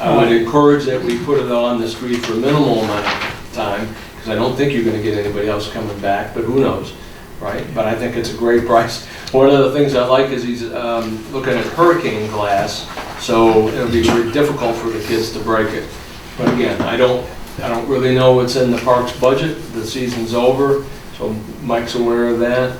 I would encourage that we put it on the street for a minimal amount of time, because I don't think you're going to get anybody else coming back, but who knows, right? But I think it's a great price. One of the things I like is he's looking at hurricane glass, so it'll be very difficult for the kids to break it. But again, I don't really know what's in the park's budget. The season's over, so Mike's aware of that.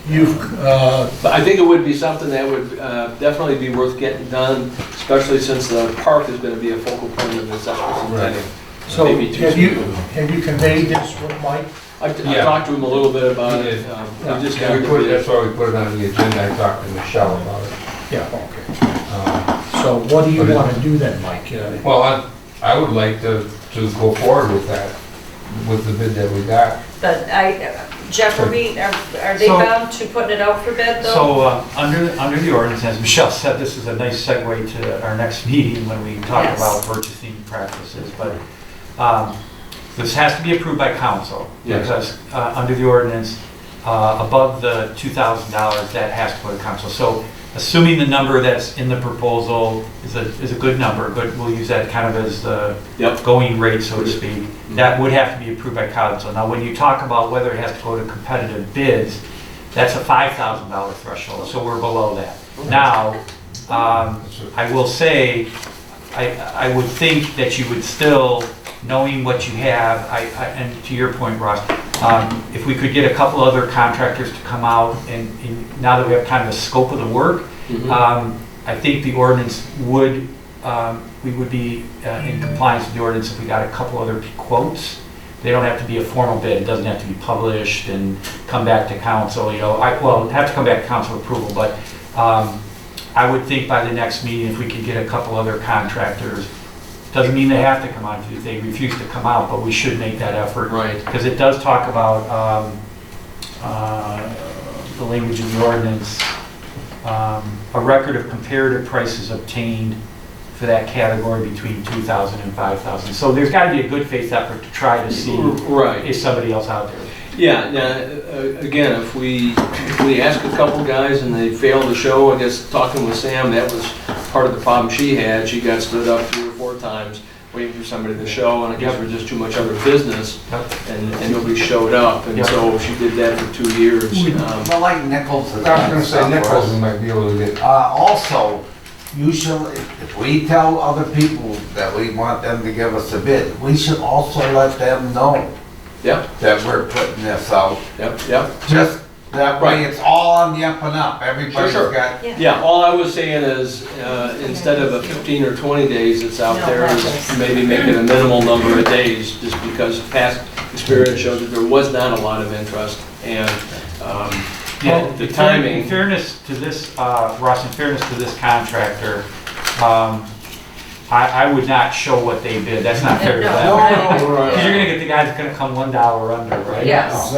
You've, But I think it would be something that would definitely be worth getting done, especially since the park is gonna be a focal point of the centennial. so Maybe too have you conveyed this with Mike? I talked to him a little bit about it. We just got That's why we put it on the agenda. I talked to Michelle about it. Yeah, okay. So what do you want to do then, Mike? Well, I would like to go forward with that, with the bid that we got. But Jeff, are they So- bound to putting it out for bid though? So, under the ordinance, as Michelle said, this is a nice segue to our next meeting when we talk Yes. about purchasing practices, but this has to be approved by council. Yes. Because under the ordinance, above the $2,000, that has to go to council. So assuming the number that's in the proposal is a good number, but we'll use that kind of as the Yep. going rate, so to speak, that would have to be approved by council. Now, when you talk about whether it has to go to competitive bids, that's a $5,000 threshold, so we're below that. Now, I will say, I would think that you would still, knowing what you have, and to your point, Ross, if we could get a couple other contractors to come out, and now that we have kind of the scope of the work, I think the ordinance would, we would be in compliance with the ordinance if we got a couple other quotes. They don't have to be a formal bid, it doesn't have to be published and come back to council, well, have to come back to council approval, but I would think by the next meeting, if we could get a couple other contractors, doesn't mean they have to come out if they refuse to come out, but we should make that effort. Right. Because it does talk about the language in the ordinance, a record of comparative prices obtained for that category between 2,000 and 5,000. So there's got to be a good faith effort to try to see if somebody else out there. Yeah, again, if we ask a couple guys and they fail to show, I guess talking with Sam, that was part of the problem she had. She got stood up 3 or 4 times waiting for somebody to show, and I guess there was just too much other business, and nobody showed up, and so she did that for 2 years. Well, like Nichols. I was gonna say Nichols we might be able to get. Also, usually, if we tell other people that we want them to give us a bid, we should also let them know Yep, that we're putting this out. yep. Just that way, it's all on the up and up. Everybody's Sure. got. Yeah, all I was saying is, instead of a 15 or 20 days that's out No, there, that is was- maybe make it a minimal number of days, just because past experience showed that there was not a lot of interest, and the timing. In fairness to this, Ross, in fairness to this contractor, I would not show what they bid. That's not fair to No. them. No. Because you're gonna get the guy that's gonna come $1 under, right? Yes.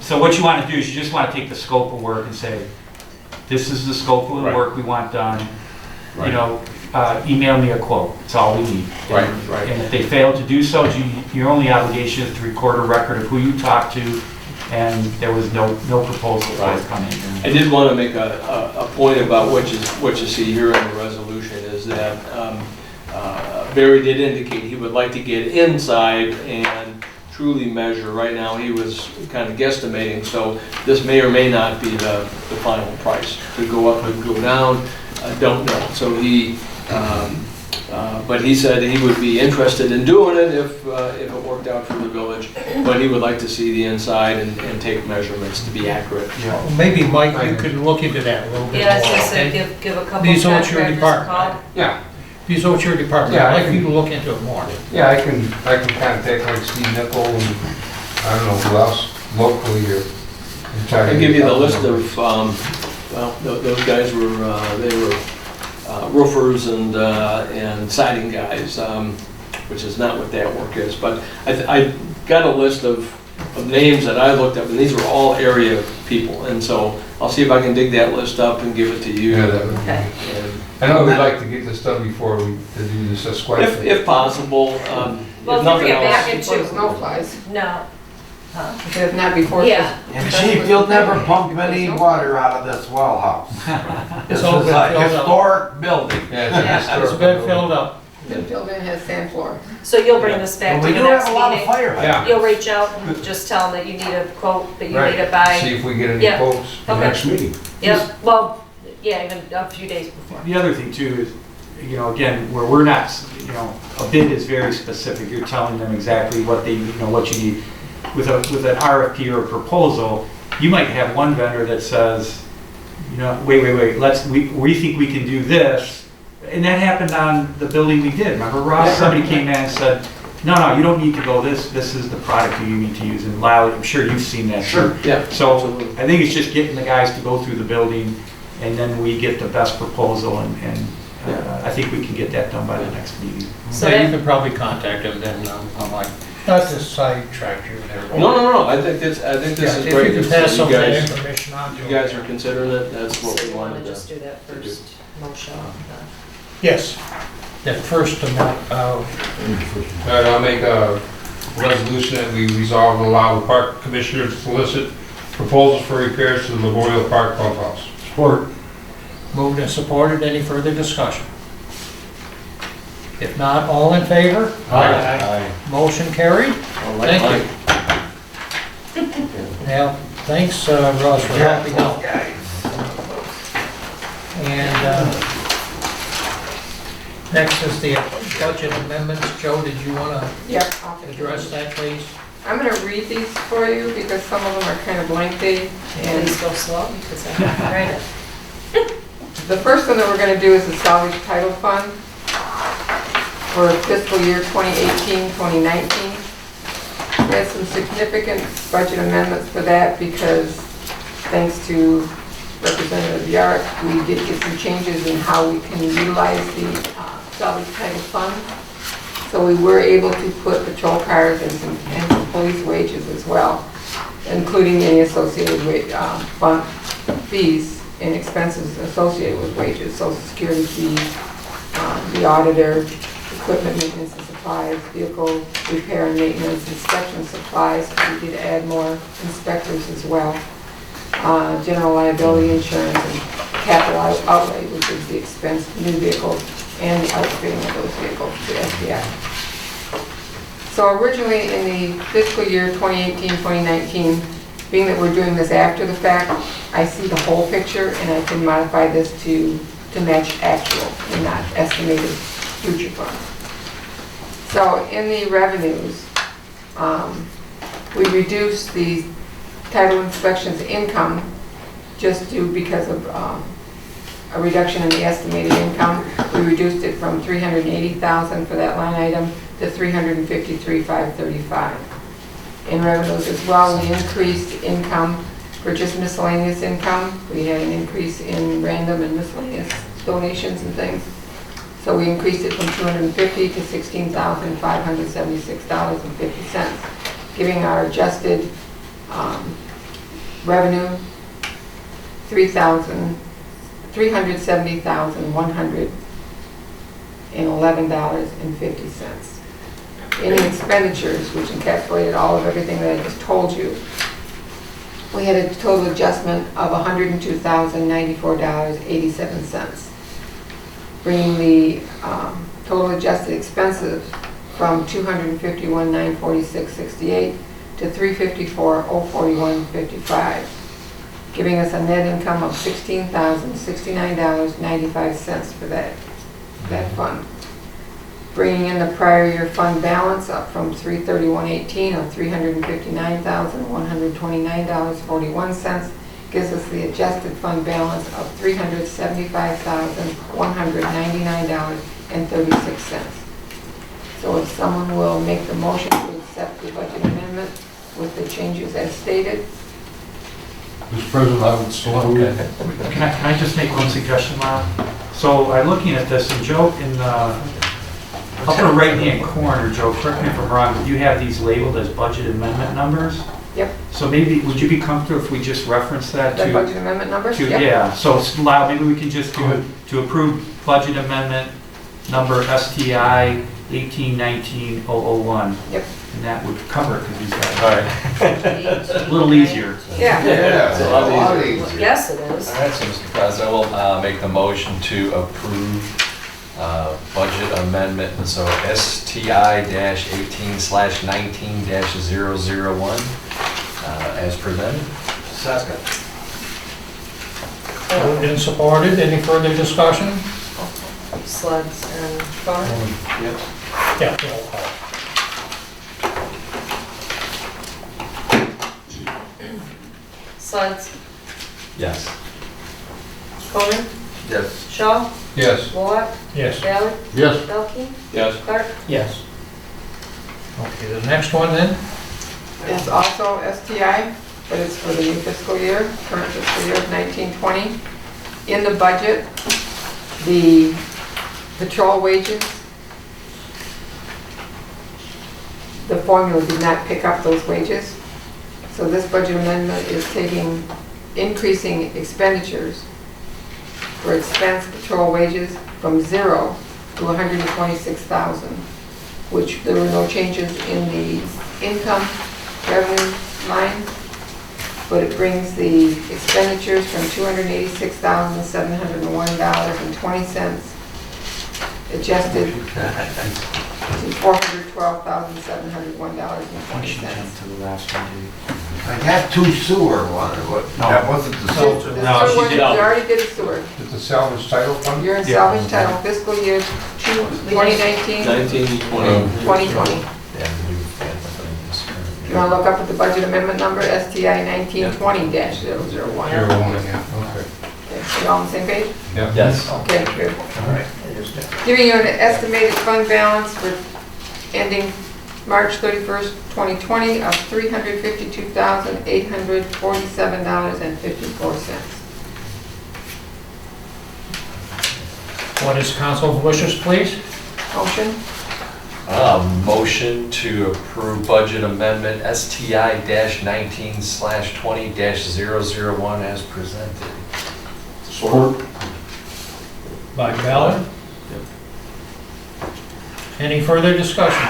So what you wanna do is you just wanna take the scope of work and say, this is the scope of the work we want done. You know, email me a quote, that's all we need. Right. And if they fail to do so, your only obligation is to record a record of who you talked to, and there was no proposal forthcoming. I did want to make a point about what you see here in the resolution, is that Barry did indicate he would like to get inside and truly measure. Right now, he was kind of guesstimating, so this may or may not be the final price. Could go up, could go down, I don't know. So but he said he would be interested in doing it if it worked out for the village, but he would like to see the inside and take measurements to be accurate. Well, maybe, Mike, you could look into that a little bit more. Yeah, I was gonna say, okay? give a couple These are what your contractors a department, call. right? Yeah, These are what your department, Yeah, I'd I like can- you to look into it more. yeah, I can contact like Steve Nickel and I don't know who else locally here. and try to I'll give you get the a list number. of, those guys were, they were roofers and siding guys, which is not what that work is. But I got a list of names that I looked up, and these were all area people. And so I'll see if I can dig that list up and give it to you. Yeah, that would be. Okay. And I know we'd like to get this done before we to do this square. if possible, Well, if if you nothing bring it back else. into, Snow flies, no. if not before. Yeah. And Chief, you'll never pump any water out of this well house. This is all been a filled up. historic building. Yeah, It's been filled up. The building has sand floor. So you'll bring this back But to we the do have next a lot of meeting? fire. Yeah. You'll reach out and just tell them that you need a quote, that you Right. need it by, See if we get any Yeah. quotes. okay. Next meeting. Yep, well, yeah, even a few days before. The other thing too is, again, where we're not, a bid is very specific. You're telling them exactly what they, what you need. With an RFP or a proposal, you might have one vendor that says, you know, wait, we think we can do this. And that happened on the building we did. Remember, Ross? Somebody came in and said, no, you don't need to go this is the product you need to use. And loud, I'm sure you've seen that. Sure. Yeah. So Absolutely. I think it's just getting the guys to go through the building, and then we get the best proposal, and I think we can get that done by the next meeting. So Yeah, you that- could probably contact him then, I'm like, not to sidetrack you there. No, I think this Yeah, is if great. you could that pass you some of that guys- information on to You him. guys are considering it, that's what So we you want wanted to to. just do that first motion? Yes, that first amount, All right, I'll make a resolution that we resolve and allow the park commissioner to solicit proposals for repairs to the Memorial Park pump house. Support. moved and supported, any further discussion? If not, all in favor? Aye. Motion carried. Thank you. Now, thanks, Russ, for helping out. And next is the budget amendments. Joe, did you want to Yep. address that, please? I'm gonna read these for you because some of them are kind of lengthy. And Please go slow, because I can't write it. the first one that we're gonna do is the salvage title fund for fiscal year 2018, 2019. We had some significant budget amendments for that because thanks to Representative Yarrick, we did get some changes in how we can utilize the salvage title fund. So we were able to put patrol cars and some police wages as well, including any associated fund fees and expenses associated with wages, social security fees, the auditor, equipment maintenance and supplies, vehicle repair and maintenance, inspection supplies. We did add more inspectors as well. General liability insurance and capital outlay, which is the expense of new vehicles and the outfitting of those vehicles to SDI. So originally in the fiscal year 2018, 2019, being that we're doing this after the fact, I see the whole picture and I can modify this to match actual and not estimated future funds. So in the revenues, we reduced the title inspections income just because of a reduction in the estimated income. We reduced it from $380,000 for that line item to $353,535. In revenues as well, we increased income for just miscellaneous income. We had an increase in random and miscellaneous donations and things. So we increased it from $250,000 to $16,576.50, giving our adjusted revenue $370,111.50. Any expenditures, which encapsulated all of everything that I just told you, we had a total adjustment of $102,094.87, bringing the total adjusted expenses from $251,946.68 to $354,041.55, giving us a net income of $16,069.95 for that fund. Bringing in the prior year fund balance up from $331,18 of $359,129.41 gives us the adjusted fund balance of $375,199.36. So if someone will make the motion to accept the budget amendment with the changes as stated. Mr. President, I would so move. Can I just make one suggestion, Lon? So I'm looking at this, and Joe, in the upper right-hand corner, Joe, correct me if I'm wrong, but you have these labeled as budget amendment numbers? Yep. So maybe, would you be comfortable if we just reference that The to? budget amendment numbers? Yep. Yeah, so it's loud, maybe we can just do to approve budget amendment number STI 1819-001. Yep. And that would cover it, because he's got All right. it. A little easier. Yeah. Yeah, a lot easier. Yes, it is. All right, so Mr. President, we'll make the motion to approve budget amendment, so STI-18/19-001 as presented. Second. Moved and supported, any further discussion? Sleds and phone. Yeah, roll call. So Sledge, Yes. Conan, Yes. Shaw, Yes. Bullock, Yes. Bailey, Yes. Delkey, Yes. Clark. Yes. Okay, the next one then? It's also STI, but it's for the new fiscal year, current fiscal year of 1920. In the budget, the patrol wages, the formula did not pick up those wages. So this budget amendment is increasing expenditures for expense patrol wages from 0 to 126,000, which there were no changes in the income revenue line, but it brings the expenditures from $286,701.20 adjusted to $412,701.20. To the last one, I got two sewer ones, that wasn't the sewer. The No, sewer she one, did. you already did a sewer. It's a salvage title fund? You're in salvage title fiscal year 2019, 2020. You want to look up at the budget amendment number, STI 1920-001. Zero one, yeah, okay. Okay, so you all on the same page? Yeah. Yes. Okay, good. All right. It is there. Giving you an estimated fund balance for ending March 31st, 2020 of $352,847.54. What is council's wishes, please? Motion? Motion to approve budget amendment STI-19/20-001 as presented. Support. By Ballard? Any further discussion?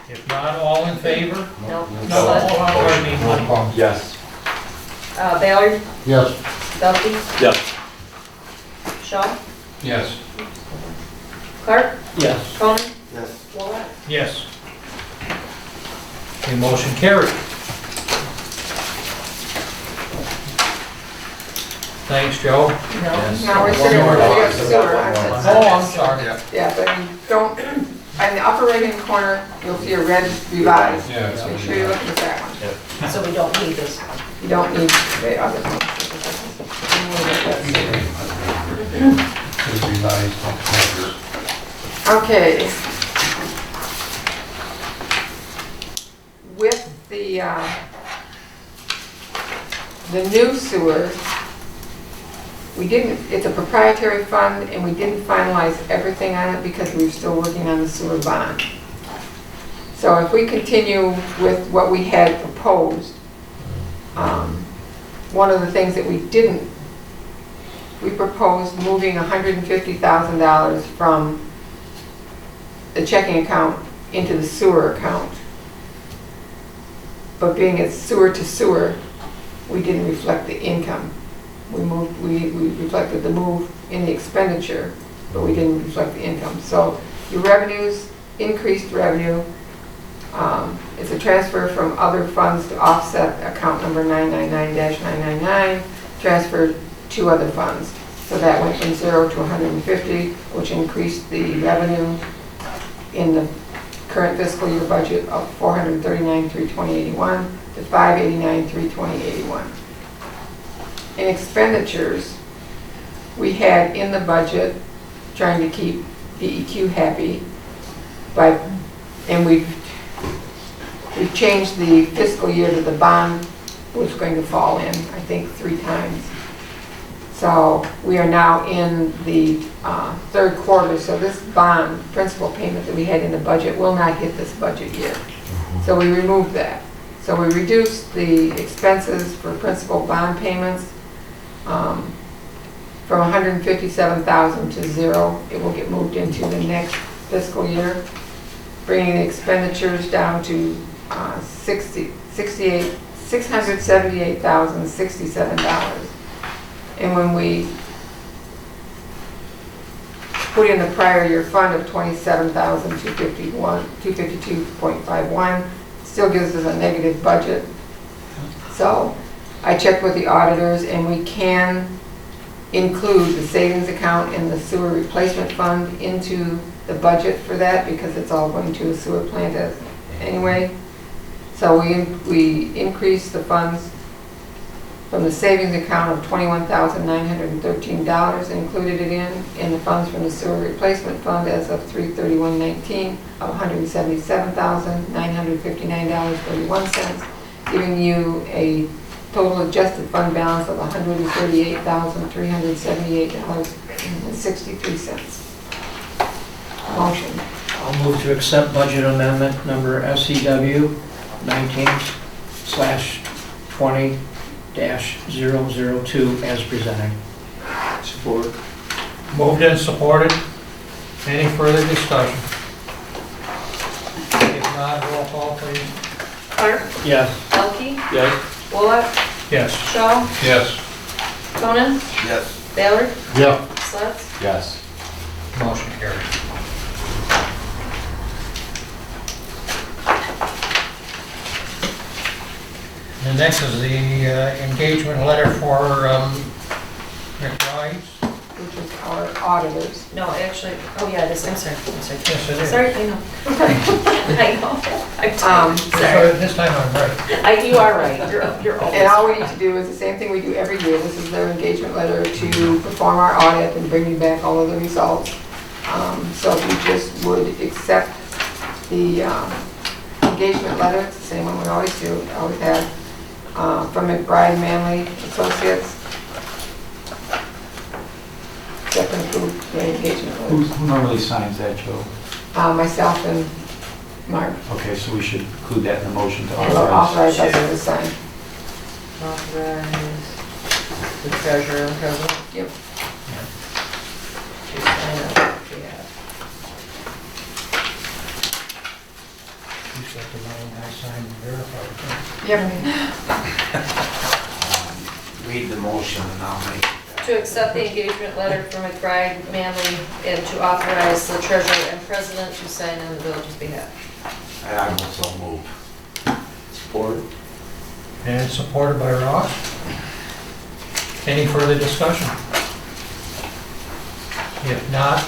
If not, all in favor? No. No, Sledge, pardon me, Roll call. Yes. Bailey, Yes. Delkey, Yes. Shaw, Yes. Clark, Yes. Conan, Yes. Bullock. Yes. The motion carried. Thanks, Joe. No, we're sitting, we got sewer. Oh, I'm sorry. Yeah, but you don't, in the upper right-hand corner, you'll see a red revised. Yeah. Just make sure you look at that one. So we don't need this one. You don't need the other one. It'd be nice. Okay. With the new sewer, we didn't, it's a proprietary fund and we didn't finalize everything on it because we were still working on the sewer bond. So if we continue with what we had proposed, one of the things that we proposed moving $150,000 from the checking account into the sewer account. But being it's sewer to sewer, we didn't reflect the income. We reflected the move in the expenditure, but we didn't reflect the income. So your revenues, increased revenue, it's a transfer from other funds to offset account number 999-999, transfer to other funds. So that went from 0 to 150, which increased the revenue in the current fiscal year budget of $439,320.81 to $589,320.81. In expenditures, we had in the budget, trying to keep DEQ happy, and we've changed the fiscal year to the bond was going to fall in, I think, 3 times. So we are now in the third quarter, so this bond principal payment that we had in the budget will not hit this budget year. So we removed that. So we reduced the expenses for principal bond payments from $157,000 to 0. It will get moved into the next fiscal year, bringing the expenditures down to $678,067. And when we put in the prior year fund of $27,252.51, still gives us a negative budget. So I checked with the auditors and we can include the savings account and the sewer replacement fund into the budget for that because it's all going to a sewer plant anyway. So So we increased the funds from the savings account of $21,913 and included it in the funds from the sewer replacement fund as of 3/31/19 of $177,959.31, giving you a total adjusted fund balance of $138,378.63. Motion. I'll move to accept budget amendment number SCW 19/20-002 as presented. Support. Moved and supported. Any further discussion? If not, roll call, please. Clark, Yes. Elke, Yes. Wolock, Yes. Shaw, Yes. Cronin, Yes. Baylor, Yeah. Sletz. Yes. Motion carried. The next is the engagement letter for McBride's. Which is our auditors. No, actually, oh yeah, it is, I'm sorry. Yes, it is. Sorry, I know. I know, I'm So sorry. this time I'm right. You are right, you're always. And all we need to do is the same thing we do every year. This is their engagement letter to perform our audit and bring you back all of the results. So if you just would accept the engagement letter, it's the same one we always do, always have, from McBride Manley Associates. Accept and approve the engagement Who letter. who normally signs that, Joe? Myself and Mark. Okay, so we should include that in the motion to We'll authorize. authorize us to sign. Authorize the treasurer and president. Yep. To sign up, yeah. You said the name I signed and verified. Yep. Read the motion and I'll make it. To accept the engagement letter from McBride Manley and to authorize the treasurer and president to sign on the village's behalf. I will so move. Support. And it's supported by Ross. Any further discussion? If not,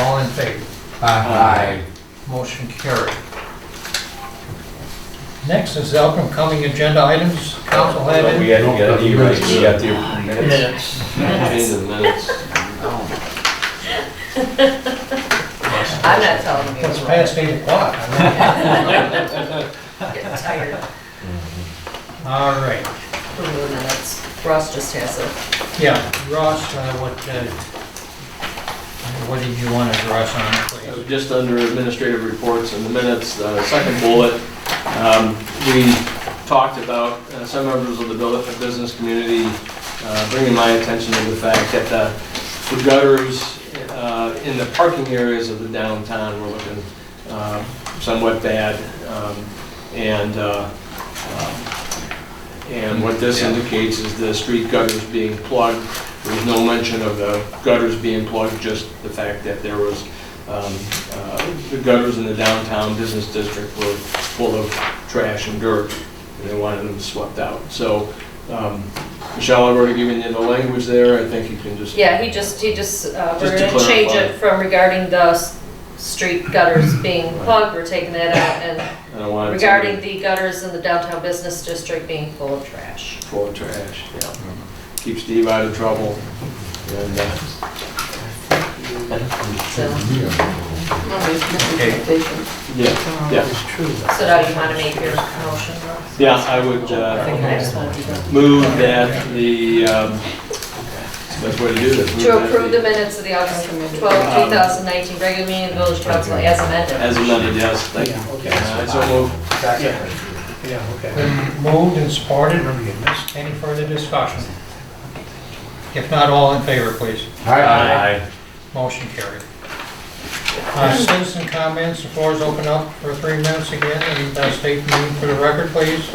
all in favor? Aye. Motion carried. Next is the upcoming agenda items. Council had We it. had to get you right, you got the minutes. Minutes. Change the minutes. I'm not telling you. It's past 8 o'clock. I'm getting tired. All right. Approval of minutes. Ross just has it. Yeah, Ross, what did you want to address on it, please? Just under administrative reports and the minutes, the second bullet, we talked about some members of the business community bringing my attention to the fact that the gutters in the parking areas of the downtown were looking somewhat bad. And what this indicates is the street gutters being plugged. There was no mention of the gutters being plugged, just the fact that there was, the gutters in the downtown business district were full of trash and dirt, and they wanted them swept out. So, Michelle, I've already given you the language there, I think you can just. Yeah, he just, we're to gonna change clarify. it from regarding the street gutters being plugged, we're taking that out, and I don't want it to regarding be the gutters in the downtown business district being full of trash. full of trash, yeah. Keep Steve out of trouble. And, So, yeah. so now you wanna make your motion, Ross? Yeah, I would I just want to do that. move that the, best way to do this. To approve the minutes of the August 12, 2019 regular meeting of the village council as amended. As amended, yes, thank you. So move. Yeah, okay. Been moved and supported. Any further discussion? If not, all in favor, please. Aye. Motion carried. Citizen comments, the floor is open up for 3 minutes again, and state the name for the record, please.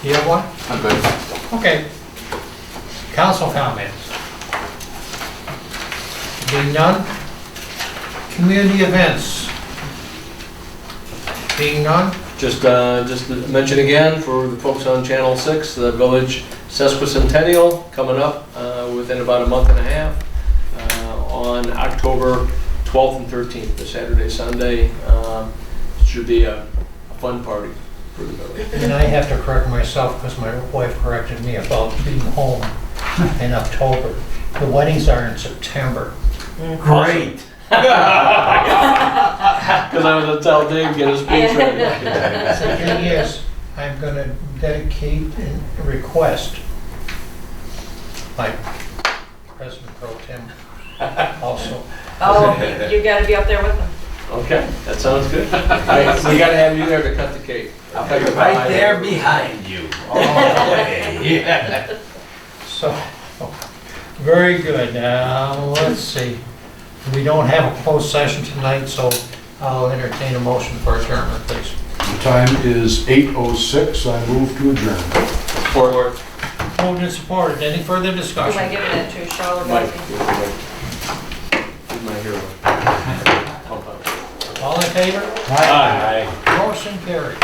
You have one? I'm good. Okay. Council comments. Being none. Community events. Being none. Just to mention again for the folks on Channel 6, the Village Sesquicentennial coming up within about a month and a half on October 12th and 13th, the Saturday, Sunday. Should be a fun party for the village. And I have to correct myself because my wife corrected me about being home in October. The weddings are in September. Great. Because I was gonna tell Dave, get his speech ready. The thing is, I'm gonna dedicate and request, like President Pro Tem also. Oh, you gotta be up there with them. Okay, that sounds good. Hey, we gotta have you there to cut the cake. I'll cut your Right pie. there behind you, all the way. Yeah. So, very good. Now, let's see. We don't have a closed session tonight, so I'll entertain a motion for adjournment, please. The time is 8:06. I move to adjourn. Forward. Moved and supported. Any further Who am I discussion? giving it to, Shaw or Mike. Becky? He's my hero. All in favor? Aye. Motion carried.